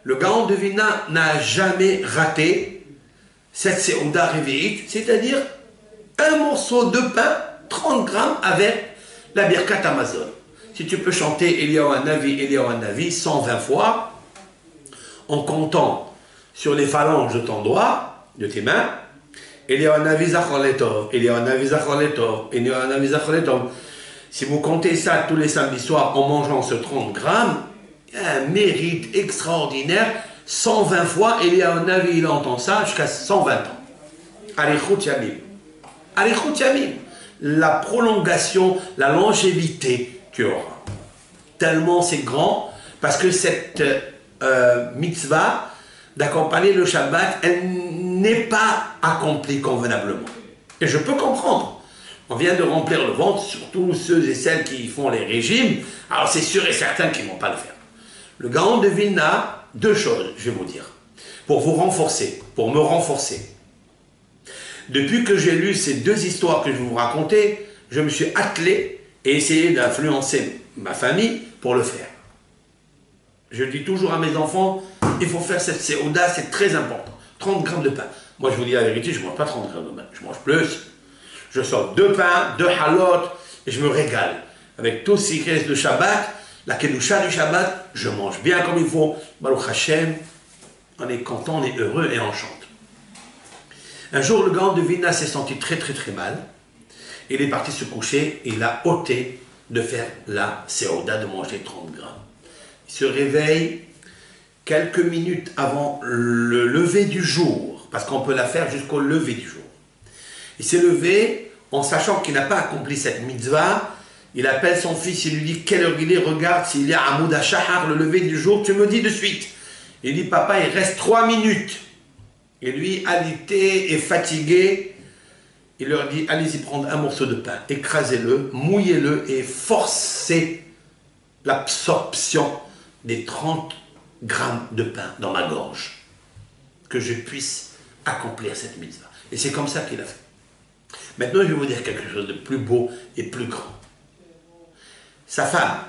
le Gaon de Vilna n'a jamais raté cette Seuda Revi'it, c'est-à-dire un morceau de pain, 30 grammes avec la Birkat Amazon. Si tu peux chanter Eliyahu Hanavi 120 fois, en comptant sur les phalanges de ton doigt, de tes mains, Eliyahu Hanavi Zachor Letov, Eliyahu Hanavi Zachor Letov, Eliyahu Hanavi Zachor Letov. Si vous comptez ça tous les samedis soirs en mangeant ce 30 grammes, il y a un mérite extraordinaire. 120 fois, Eliyahu Hanavi, il entend ça jusqu'à 120 ans. Arichut Yamim. Arichut Yamim. La prolongation, la longévité tu auras. Tellement c'est grand, parce que cette mitzvah d'accompagner le Shabbat, elle n'est pas accomplie convenablement. Et je peux comprendre. On vient de remplir le ventre, surtout ceux et celles qui font les régimes, alors c'est sûr et certain qu'ils ne vont pas le faire. Le Gaon de Vilna, deux choses, je vais vous dire, pour vous renforcer, pour me renforcer. Depuis que j'ai lu ces deux histoires que je vais vous raconter, je me suis attelé et essayé d'influencer ma famille pour le faire. Je dis toujours à mes enfants, il faut faire cette séouda, c'est très important. 30 grammes de pain. Moi je vous dis la vérité, je ne mange pas 30 grammes de pain, je mange plus. Je sors 2 pains, 2 halot, et je me régale. Avec tout ce qui reste de Shabbat, la kedusha du Shabbat, je mange bien comme il faut. Baruch Hashem, on est content, on est heureux et on chante. Un jour, le Gaon de Vilna s'est senti très mal. Il est parti se coucher et il a ôté de faire la séouda, de manger 30 grammes. Il se réveille quelques minutes avant le lever du jour, parce qu'on peut la faire jusqu'au lever du jour. Il s'est levé en sachant qu'il n'a pas accompli cette mitzvah. Il appelle son fils, il lui dit quelle heure il est, regarde s'il y a Amoud HaShahar, le lever du jour, tu me dis de suite. Il dit papa, il reste 3 minutes. Et lui, alité et fatigué, il leur dit allez-y prendre un morceau de pain, écrasez-le, mouillez-le et forcez l'absorption des 30 grammes de pain dans ma gorge, que je puisse accomplir cette mitzvah. Et c'est comme ça qu'il a fait. Maintenant, je vais vous dire quelque chose de plus beau et plus grand. Sa femme,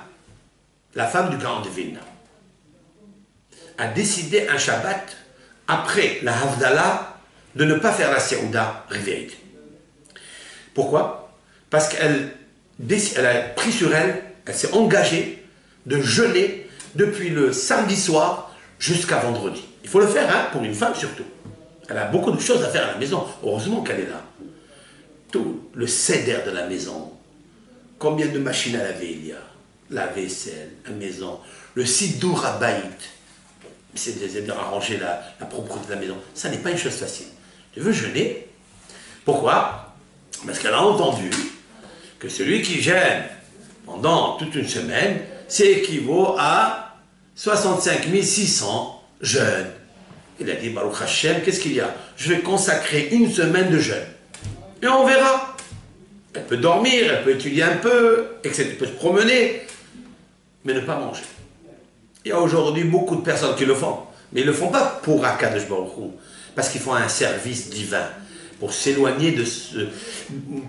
la femme du Gaon de Vilna, a décidé un Shabbat, après la Havdalah, de ne pas faire la Séouda réveillée. Pourquoi? Parce qu'elle a pris sur elle, elle s'est engagée de jeûner depuis le samedi soir jusqu'à vendredi. Il faut le faire, hein, pour une femme surtout. Elle a beaucoup de choses à faire à la maison. Heureusement qu'elle est là. Tout le seder de la maison. Combien de machines à laver il y a? La vaisselle, la maison, le sidour à baït. C'est-à-dire arranger la propreté de la maison. Ça n'est pas une chose facile. Tu veux jeûner? Pourquoi? Parce qu'elle a entendu que celui qui jeûne pendant toute une semaine, c'est équivaut à 65 600 jeûnes. Il a dit, Baruch Hashem, qu'est-ce qu'il y a? Je vais consacrer une semaine de jeûne. Et on verra. Elle peut dormir, elle peut étudier un peu, etc. Elle peut se promener, mais ne pas manger. Il y a aujourd'hui beaucoup de personnes qui le font, mais ils ne le font pas pour Akadosh Baruch Hu, parce qu'ils font un service divin, pour s'éloigner de ce...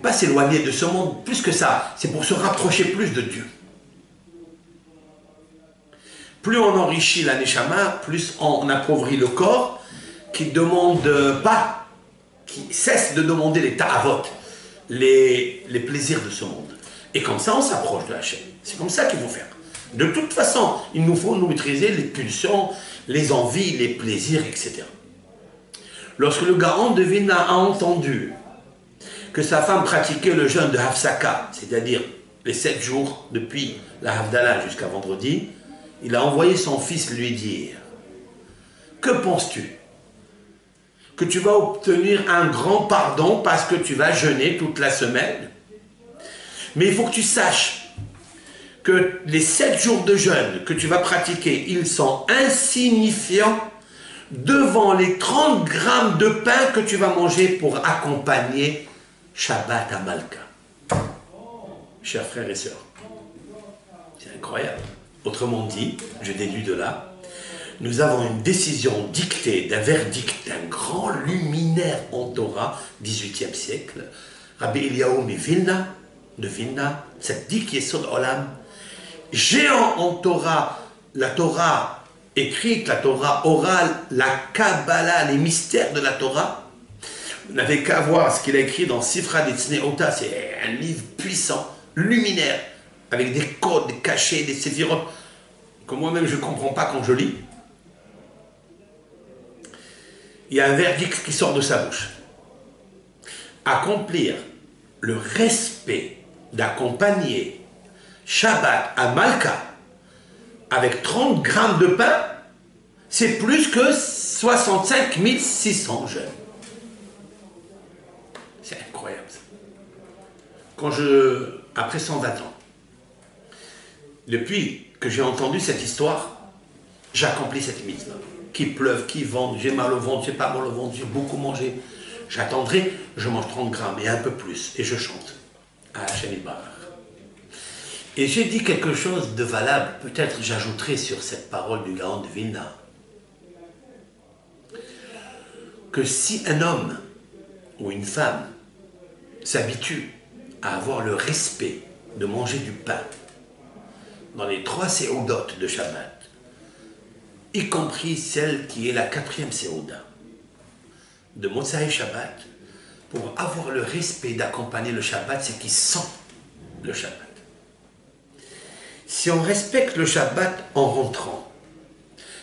pas s'éloigner de ce monde, plus que ça, c'est pour se rapprocher plus de Dieu. Plus on enrichit la Neshama, plus on appauvrit le corps, qui demande pas, qui cesse de demander les ta'avot, les plaisirs de ce monde. Et comme ça, on s'approche de Hachem. C'est comme ça qu'il faut faire. De toute façon, il nous faut nous maîtriser les pulsions, les envies, les plaisirs, etc. Lorsque le Gaon de Vilna a entendu que sa femme pratiquait le jeûne de Hafsaka, c'est-à-dire les 7 jours depuis la Havdalah jusqu'à vendredi, il a envoyé son fils lui dire « Que penses-tu? Que tu vas obtenir un grand pardon parce que tu vas jeûner toute la semaine? Mais il faut que tu saches que les 7 jours de jeûne que tu vas pratiquer, ils sont insignifiants devant les 30 grammes de pain que tu vas manger pour accompagner Shabbat à Malka. » Chers frères et sœurs, c'est incroyable. Autrement dit, je déduis de là, nous avons une décision dictée d'un verdict d'un grand luminaire en Torah, 18e siècle, Rabbi Eliyahu de Vilna, Tzaddik Yesod Olam, géant en Torah, la Torah écrite, la Torah orale, la Kabbalah, les mystères de la Torah. Vous n'avez qu'à voir ce qu'il a écrit dans Sifra Ditzneota, c'est un livre puissant, luminaire, avec des codes, des cachets, des séphirotes, que moi-même je ne comprends pas quand je lis. Il y a un verdict qui sort de sa bouche. Accomplir le respect d'accompagner Shabbat à Malka avec 30 grammes de pain, c'est plus que 65 600 jeunes. C'est incroyable ça. Après 120 ans, depuis que j'ai entendu cette histoire, j'accomplis cette mitzvah. Qu'il pleuve, qu'il vente, j'ai mal au ventre, j'ai pas mal au ventre, j'ai beaucoup mangé. J'attendrai, je mange 30 grammes et un peu plus, et je chante à Hachem Yitbarach. Et j'ai dit quelque chose de valable, peut-être j'ajouterai sur cette parole du Gaon de Vilna, que si un homme ou une femme s'habitue à avoir le respect de manger du pain dans les 3 séoudotes de Shabbat, y compris celle qui est la 4e séouda de Motsai Shabbat, pour avoir le respect d'accompagner le Shabbat, c'est qu'il sent le Shabbat. Si on respecte le Shabbat en rentrant,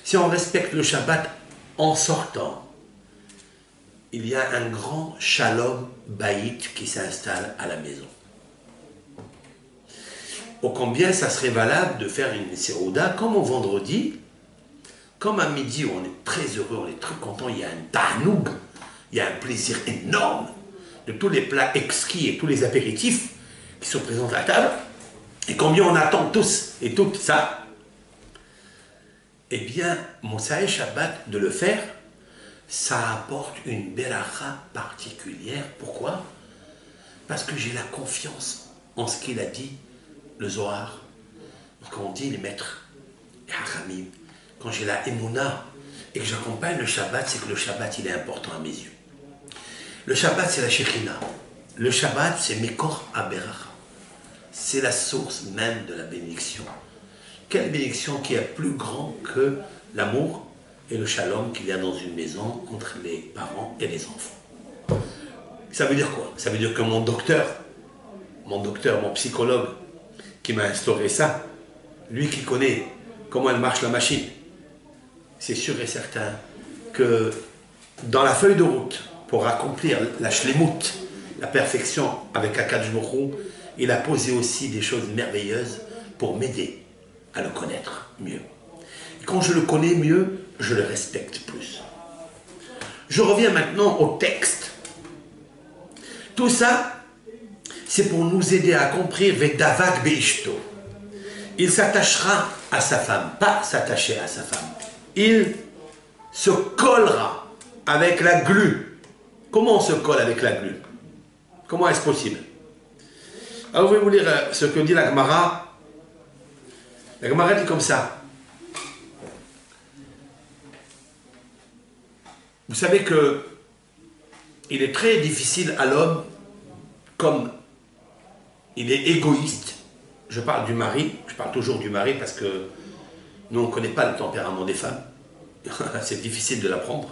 si on respecte le Shabbat en sortant, il y a un grand shalom baït qui s'installe à la maison. Ô combien ça serait valable de faire une séouda comme au vendredi, comme à midi où on est très heureux, on est très content, il y a un ta'anoug, il y a un plaisir énorme de tous les plats exquis et tous les apéritifs qui se présentent à la table, et combien on attend tous et toutes ça. Eh bien, Motsai Shabbat, de le faire, ça apporte une beracha particulière. Pourquoi? Parce que j'ai la confiance en ce qu'il a dit, le Zohar. Quand on dit les maîtres, les haramim, quand j'ai la émouna et que j'accompagne le Shabbat, c'est que le Shabbat, il est important à mes yeux. Le Shabbat, c'est la Shekhina. Le Shabbat, c'est Mekor HaBeracha. C'est la source même de la bénédiction. Quelle bénédiction qui est plus grand que l'amour et le shalom qu'il y a dans une maison entre les parents et les enfants. Ça veut dire quoi? Ça veut dire que mon docteur, mon psychologue, qui m'a instauré ça, lui qui connaît comment elle marche la machine, c'est sûr et certain que dans la feuille de route, pour accomplir la shlemut, la perfection avec Akadosh Baruch Hu, il a posé aussi des choses merveilleuses pour m'aider à le connaître mieux. Et quand je le connais mieux, je le respecte plus. Je reviens maintenant au texte. Tout ça, c'est pour nous aider à comprendre Vedavak Beishto. Il s'attachera à sa femme, pas s'attacher à sa femme. Il se collera avec la glu. Comment on se colle avec la glu? Comment est-ce possible? Alors, je vais vous lire ce que dit la Gemara. La Gemara dit comme ça. Vous savez que il est très difficile à l'homme, comme il est égoïste. Je parle du mari, je parle toujours du mari parce que nous on ne connaît pas le tempérament des femmes. C'est difficile de l'apprendre.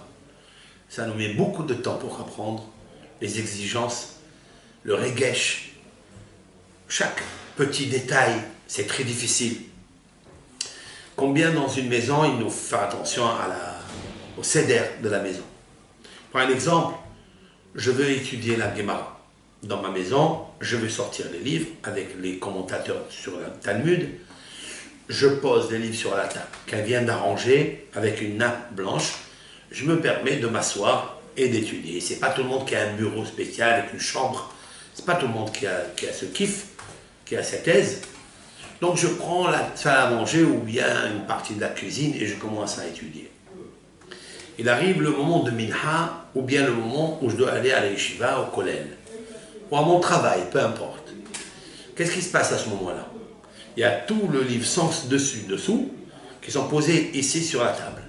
Ça nous met beaucoup de temps pour apprendre les exigences, le regesh. Chaque petit détail, c'est très difficile. Combien dans une maison, il nous faut faire attention au seder de la maison. Pour un exemple, je veux étudier la Gemara. Dans ma maison, je vais sortir les livres avec les commentateurs sur le Talmud. Je pose les livres sur la table qu'elle vient d'arranger avec une nappe blanche. Je me permets de m'asseoir et d'étudier. C'est pas tout le monde qui a un bureau spécial avec une chambre. C'est pas tout le monde qui a ce kiff, qui a cette aise. Donc je prends la salle à manger ou bien une partie de la cuisine et je commence à étudier. Il arrive le moment de Minha ou bien le moment où je dois aller à la yeshiva, au kollel, ou à mon travail, peu importe. Qu'est-ce qui se passe à ce moment-là? Il y a tout le livre sans dessous, qui sont posés ici sur la table.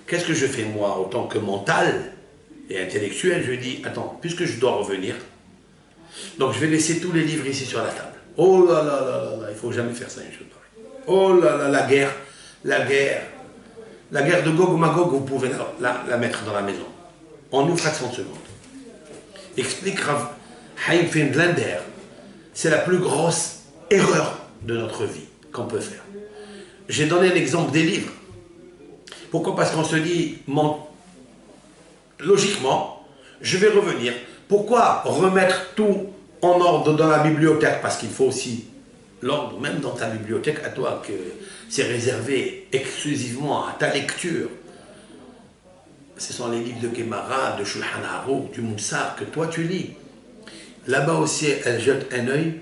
Qu'est-ce que je fais moi, en tant que mental et intellectuel? Je dis, attends, puisque je dois revenir, donc je vais laisser tous les livres ici sur la table. Oh là là là là, il ne faut jamais faire ça, une chose pareille. Oh là là, la guerre de Gog ou Magog, vous pouvez la mettre dans la maison. En une fraction de seconde. Explique Rav Chaim Friedlander, c'est la plus grosse erreurs de notre vie qu'on peut faire. J'ai donné l'exemple des livres. Pourquoi? Parce qu'on se dit, logiquement, je vais revenir. Pourquoi remettre tout en ordre dans la bibliothèque? Parce qu'il faut aussi l'ordre, même dans ta bibliothèque, à toi, que c'est réservé exclusivement à ta lecture. Ce sont les livres de Gemara, de Shulchan Aruch, du Moussar, que toi tu lis. Là-bas aussi, elle jette un œil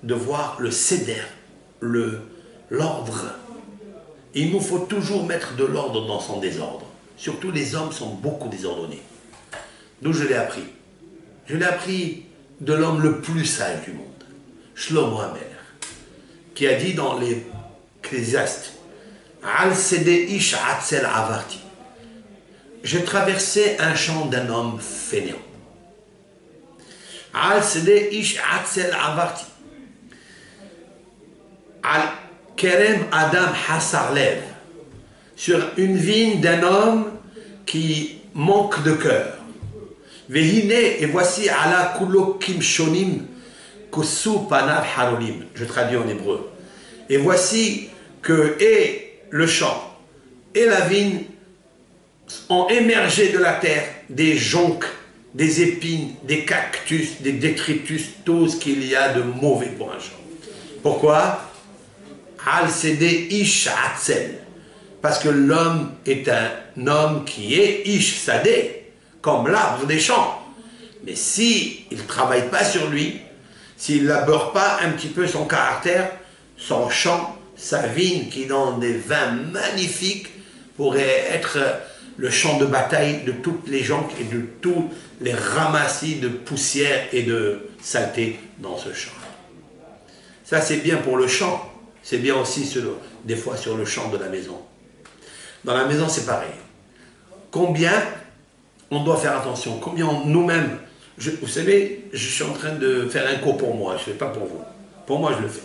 de voir le seder, l'ordre. Il nous faut toujours mettre de l'ordre dans son désordre. Surtout les hommes sont beaucoup désordonnés. D'où je l'ai appris? Je l'ai appris de l'homme le plus sage du monde, Shlomo Hamelech, qui a dit dans les Ecclésiastes, Al sede ish atzel avarti. J'ai traversé un champ d'un homme fainéant. Al sede ish atzel avarti. Al kerem adam hasarlev. Sur une vigne d'un homme qui manque de cœur. Vehine, et voici ala kulo kim shonim kusu panav harolim. Je traduis en hébreu. Et voici que et le champ et la vigne ont émergé de la terre des joncs, des épines, des cactus, des détritus, tout ce qu'il y a de mauvais pour un champ. Pourquoi? Al sede ish atzel. Parce que l'homme est un homme qui est ish sadeh, comme l'arbre des champs. Mais s'il ne travaille pas sur lui, s'il ne labore pas un petit peu son caractère, son champ, sa vigne qui donne des vins magnifiques, pourrait être le champ de bataille de toutes les gens et de tous les ramassis de poussière et de saleté dans ce champ. Ça c'est bien pour le champ, c'est bien aussi des fois sur le champ de la maison. Dans la maison c'est pareil. Combien on doit faire attention, combien nous-mêmes, vous savez, je suis en train de faire un cours pour moi, je ne fais pas pour vous. Pour moi je le fais.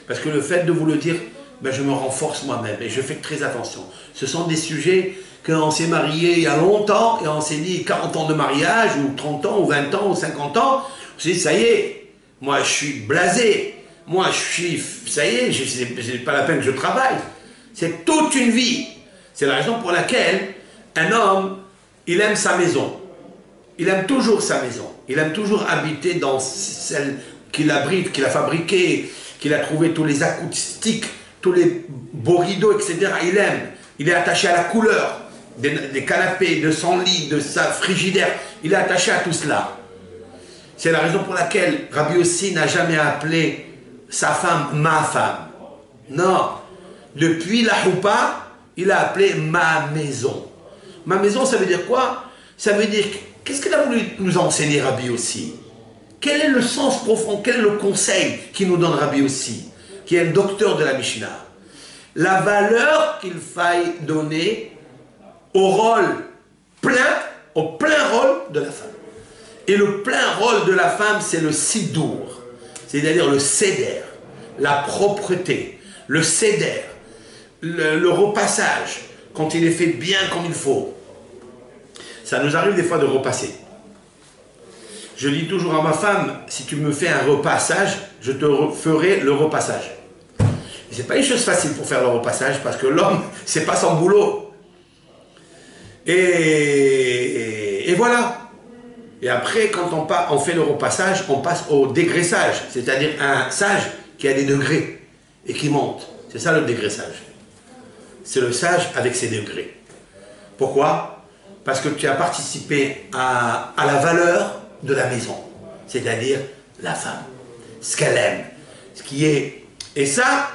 Parce que le fait de vous le dire, ben, je me renforce moi-même et je fais très attention. Ce sont des sujets qu'on s'est marié il y a longtemps et on s'est dit 40 ans de mariage ou 30 ans ou 20 ans ou 50 ans. On s'est dit ça y est, moi je suis blasé, moi je suis, ça y est, c'est pas la peine que je travaille. C'est toute une vie. C'est la raison pour laquelle un homme, il aime sa maison. Il aime toujours sa maison. Il aime toujours habiter dans celle qu'il abrite, qu'il a fabriquée, qu'il a trouvé tous les acoustiques, tous les beaux rideaux, etc. Il aime. Il est attaché à la couleur des canapés, de son lit, de sa frigidaire. Il est attaché à tout cela. C'est la raison pour laquelle Rabbi Yossi n'a jamais appelé sa femme ma femme. Non. Depuis la choupa, il a appelé ma maison. Ma maison, ça veut dire quoi? Ça veut dire, qu'est-ce qu'il a voulu nous enseigner Rabbi Yossi? Quel est le sens profond, quel est le conseil qu'il nous donne Rabbi Yossi, qui est le docteur de la Mishnah? La valeur qu'il faille donner au rôle plein, au plein rôle de la femme. Et le plein rôle de la femme, c'est le sidour, c'est-à-dire le seder, la propreté, le seder, le repassage, quand il est fait bien comme il faut. Ça nous arrive des fois de repasser. Je dis toujours à ma femme, si tu me fais un repassage, je te ferai le repassage. Ce n'est pas une chose facile pour faire le repassage, parce que l'homme, c'est pas son boulot. Et voilà. Et après, quand on fait le repassage, on passe au dégraissage, c'est-à-dire un sage qui a des degrés et qui monte. C'est ça le dégraissage. C'est le sage avec ses degrés. Pourquoi? Parce que tu as participé à la valeur de la maison, c'est-à-dire la femme, ce qu'elle aime, ce qui est... Et ça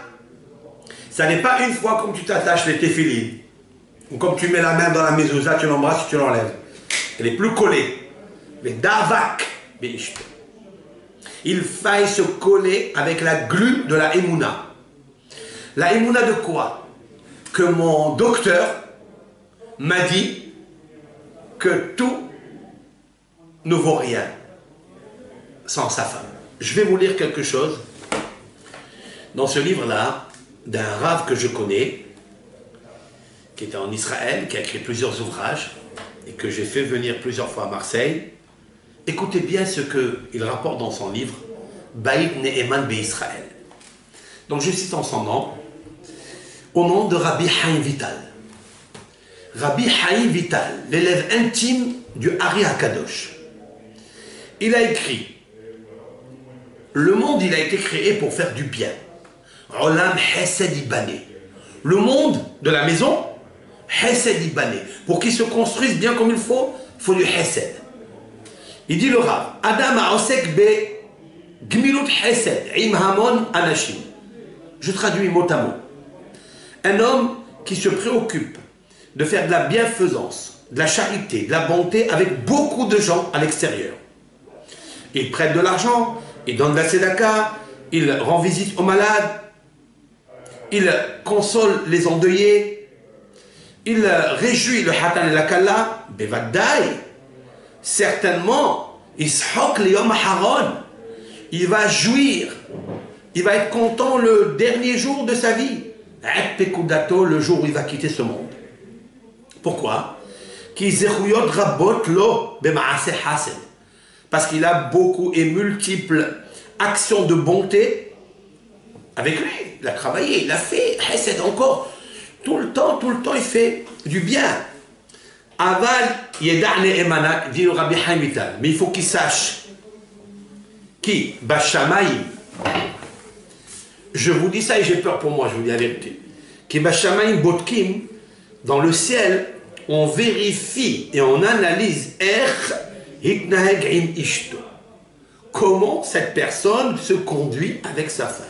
n'est pas une fois comme tu t'attaches les téphilines, ou comme tu mets la main dans la mezouza, tu l'embrasses, tu l'enlèves. Elle est plus collée. Mais davak, il faille se coller avec la glu de la émouna. La émouna de quoi? Que mon docteur m'a dit que tout ne vaut rien sans sa femme. Je vais vous lire quelque chose dans ce livre-là d'un rave que je connais, qui était en Israël, qui a écrit plusieurs ouvrages et que j'ai fait venir plusieurs fois à Marseille. Écoutez bien ce qu'il rapporte dans son livre Baït Ne'eman Be'Israël. Donc je cite en son nom, au nom de Rabbi Haïm Vital. Rabbi Haïm Vital, l'élève intime du Ari HaKadosh. Il a écrit, le monde il a été créé pour faire du bien. Olam Hesed Ibane. Le monde de la maison, Hesed Ibane. Pour qu'il se construise bien comme il faut du Hesed. Il dit le Rav, Adam Ha'osek be Gmilut Hesed, Im Hamon Anashim. Je traduis mot à mot. Un homme qui se préoccupe de faire de la bienfaisance, de la charité, de la bonté avec beaucoup de gens à l'extérieur. Il prête de l'argent, il donne de la tzedaka, il rend visite aux malades, il console les endeuillés, il réjouit le hatan et la kalla, bevadai. Certainement, ishok le yom haron, il va jouir, il va être content le dernier jour de sa vie, le jour où il va quitter ce monde. Pourquoi? Parce qu'il a beaucoup et multiples actions de bonté avec lui. Il a travaillé, il a fait, c'est encore tout le temps, il fait du bien. Aval yeda'ne emanak, dit le Rabbi Haïm Vital. Mais il faut qu'il sache qui, Bashamaïm. Je vous dis ça et j'ai peur pour moi, je vous dis la vérité. Qui Bashamaïm Botkim, dans le ciel, on vérifie et on analyse comment cette personne se conduit avec sa femme.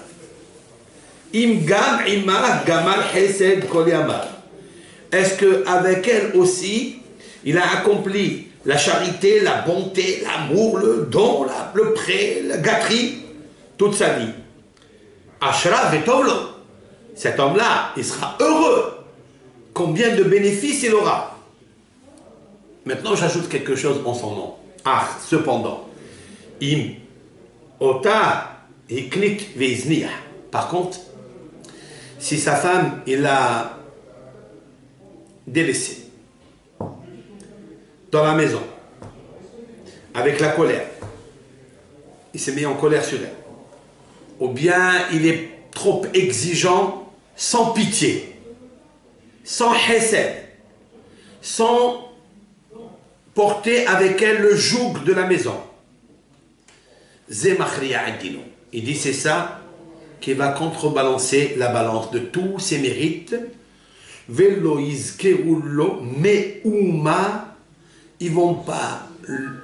Est-ce qu'avec elle aussi, il a accompli la charité, la bonté, l'amour, le don, le prêt, la gâterie, toute sa vie? Ashraf et Tovlo. Cet homme-là, il sera heureux. Combien de bénéfices il aura? Maintenant, j'ajoute quelque chose en son nom. Ah, cependant, im ota hiknit veizniah. Par contre, si sa femme, il l'a délaissé dans la maison, avec la colère, il s'est mis en colère sur elle, ou bien il est trop exigeant, sans pitié, sans hesed, sans porter avec elle le joug de la maison. Il dit c'est ça qui va contrebalancer la balance de tous ses mérites. Mais ils vont pas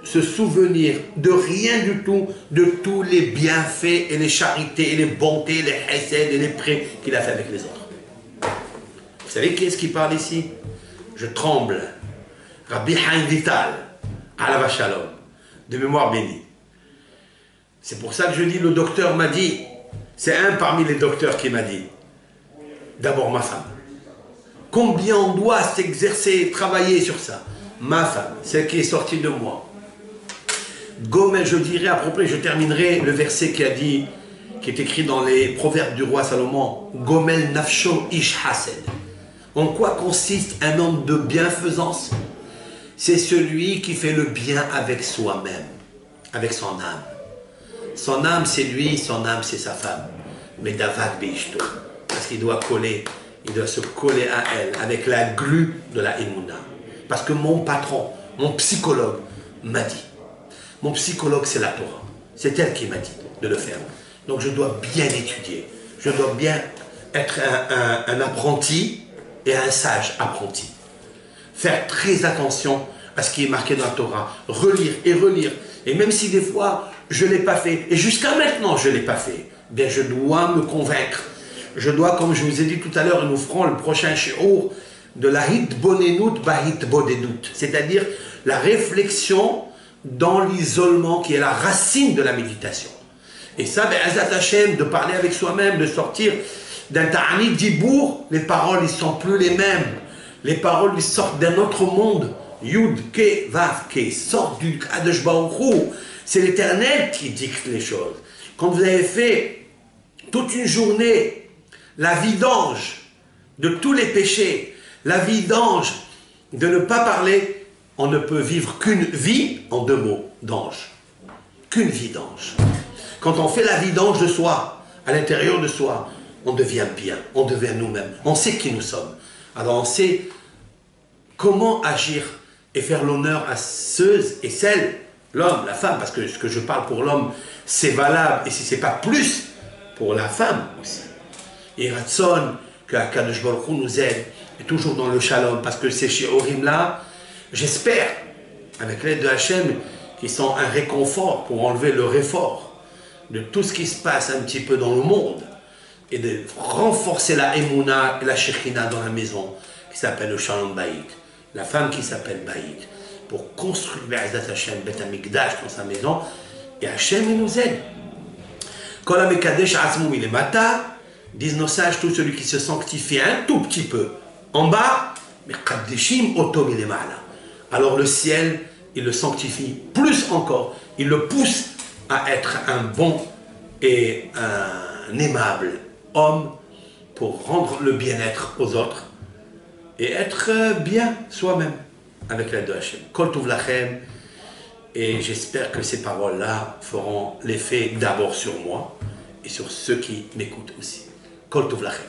se souvenir de rien du tout, de tous les bienfaits et les charités et les bontés, les hesed et les prêts qu'il a fait avec les autres. Vous savez qui est-ce qui parle ici? Je tremble. Rabbi Haïm Vital, Alav Shalom, de mémoire bénie. C'est pour ça que je dis, le docteur m'a dit, c'est un parmi les docteurs qui m'a dit, d'abord ma femme. Combien on doit s'exercer, travailler sur ça? Ma femme, celle qui est sortie de moi. Gomel, je dirais à propos, je terminerai le verset qui a dit, qui est écrit dans les proverbes du roi Salomon, Gomel nafsho ish hased. En quoi consiste un homme de bienfaisance? C'est celui qui fait le bien avec soi-même, avec son âme. Son âme, c'est lui, son âme, c'est sa femme. Mais Davad Beishto, parce qu'il doit coller, il doit se coller à elle, avec la glu de la Emouna. Parce que mon patron, mon psychologue, m'a dit. Mon psychologue, c'est la Torah. C'est elle qui m'a dit de le faire. Donc je dois bien étudier. Je dois bien être un apprenti et un sage apprenti. Faire très attention à ce qui est marqué dans la Torah. Relire et relire. Et même si des fois, je ne l'ai pas fait, et jusqu'à maintenant, je ne l'ai pas fait, bien je dois me convaincre. Je dois, comme je vous ai dit tout à l'heure, et nous ferons le prochain shiur, de la hitbonenut bahitbodedut, c'est-à-dire la réflexion dans l'isolement qui est la racine de la méditation. Et ça, Be'ezat Hashem, de parler avec soi-même, de sortir d'un ta'anit dibour, les paroles ne sont plus les mêmes. Les paroles ils sortent d'un autre monde. Yud, Ke, Vav, Ke, sortent du Kadosh Baruch Hu. C'est l'Éternel qui dicte les choses. Quand vous avez fait toute une journée la vidange de tous les péchés, la vidange de ne pas parler, on ne peut vivre qu'une vie en deux mots d'ange. Qu'une vie d'ange. Quand on fait la vidange de soi, à l'intérieur de soi, on devient bien, on devient nous-mêmes. On sait qui nous sommes. Alors on sait comment agir et faire l'honneur à ceux et celles, l'homme, la femme, parce que ce que je parle pour l'homme, c'est valable, et si ce n'est pas plus, pour la femme aussi. Et Ratson, que Akadosh Baruch Hu nous aide, et toujours dans le shalom, parce que ces shiurim-là, j'espère, avec l'aide de Hachem, qui sont un réconfort pour enlever le réfort de tout ce qui se passe un petit peu dans le monde, et de renforcer la Emouna et la Shekhinah dans la maison, qui s'appelle le Shalom Bayit. La femme qui s'appelle Bayit, pour construire Be'ezat Hashem, Bet HaMikdash dans sa maison, et Hashem il nous aide. Kol HaMekadesh Atzmo Milemata, disent nos sages, tout celui qui se sanctifie un tout petit peu en bas, Mekaddeshim Oto Milemala. Alors le ciel, il le sanctifie plus encore, il le pousse à être un bon et un aimable homme pour rendre le bien-être aux autres et être bien soi-même avec l'aide de Hachem. Kol Tov Lachem, et j'espère que ces paroles-là feront l'effet d'abord sur moi et sur ceux qui m'écoutent aussi. Kol Tov Lachem.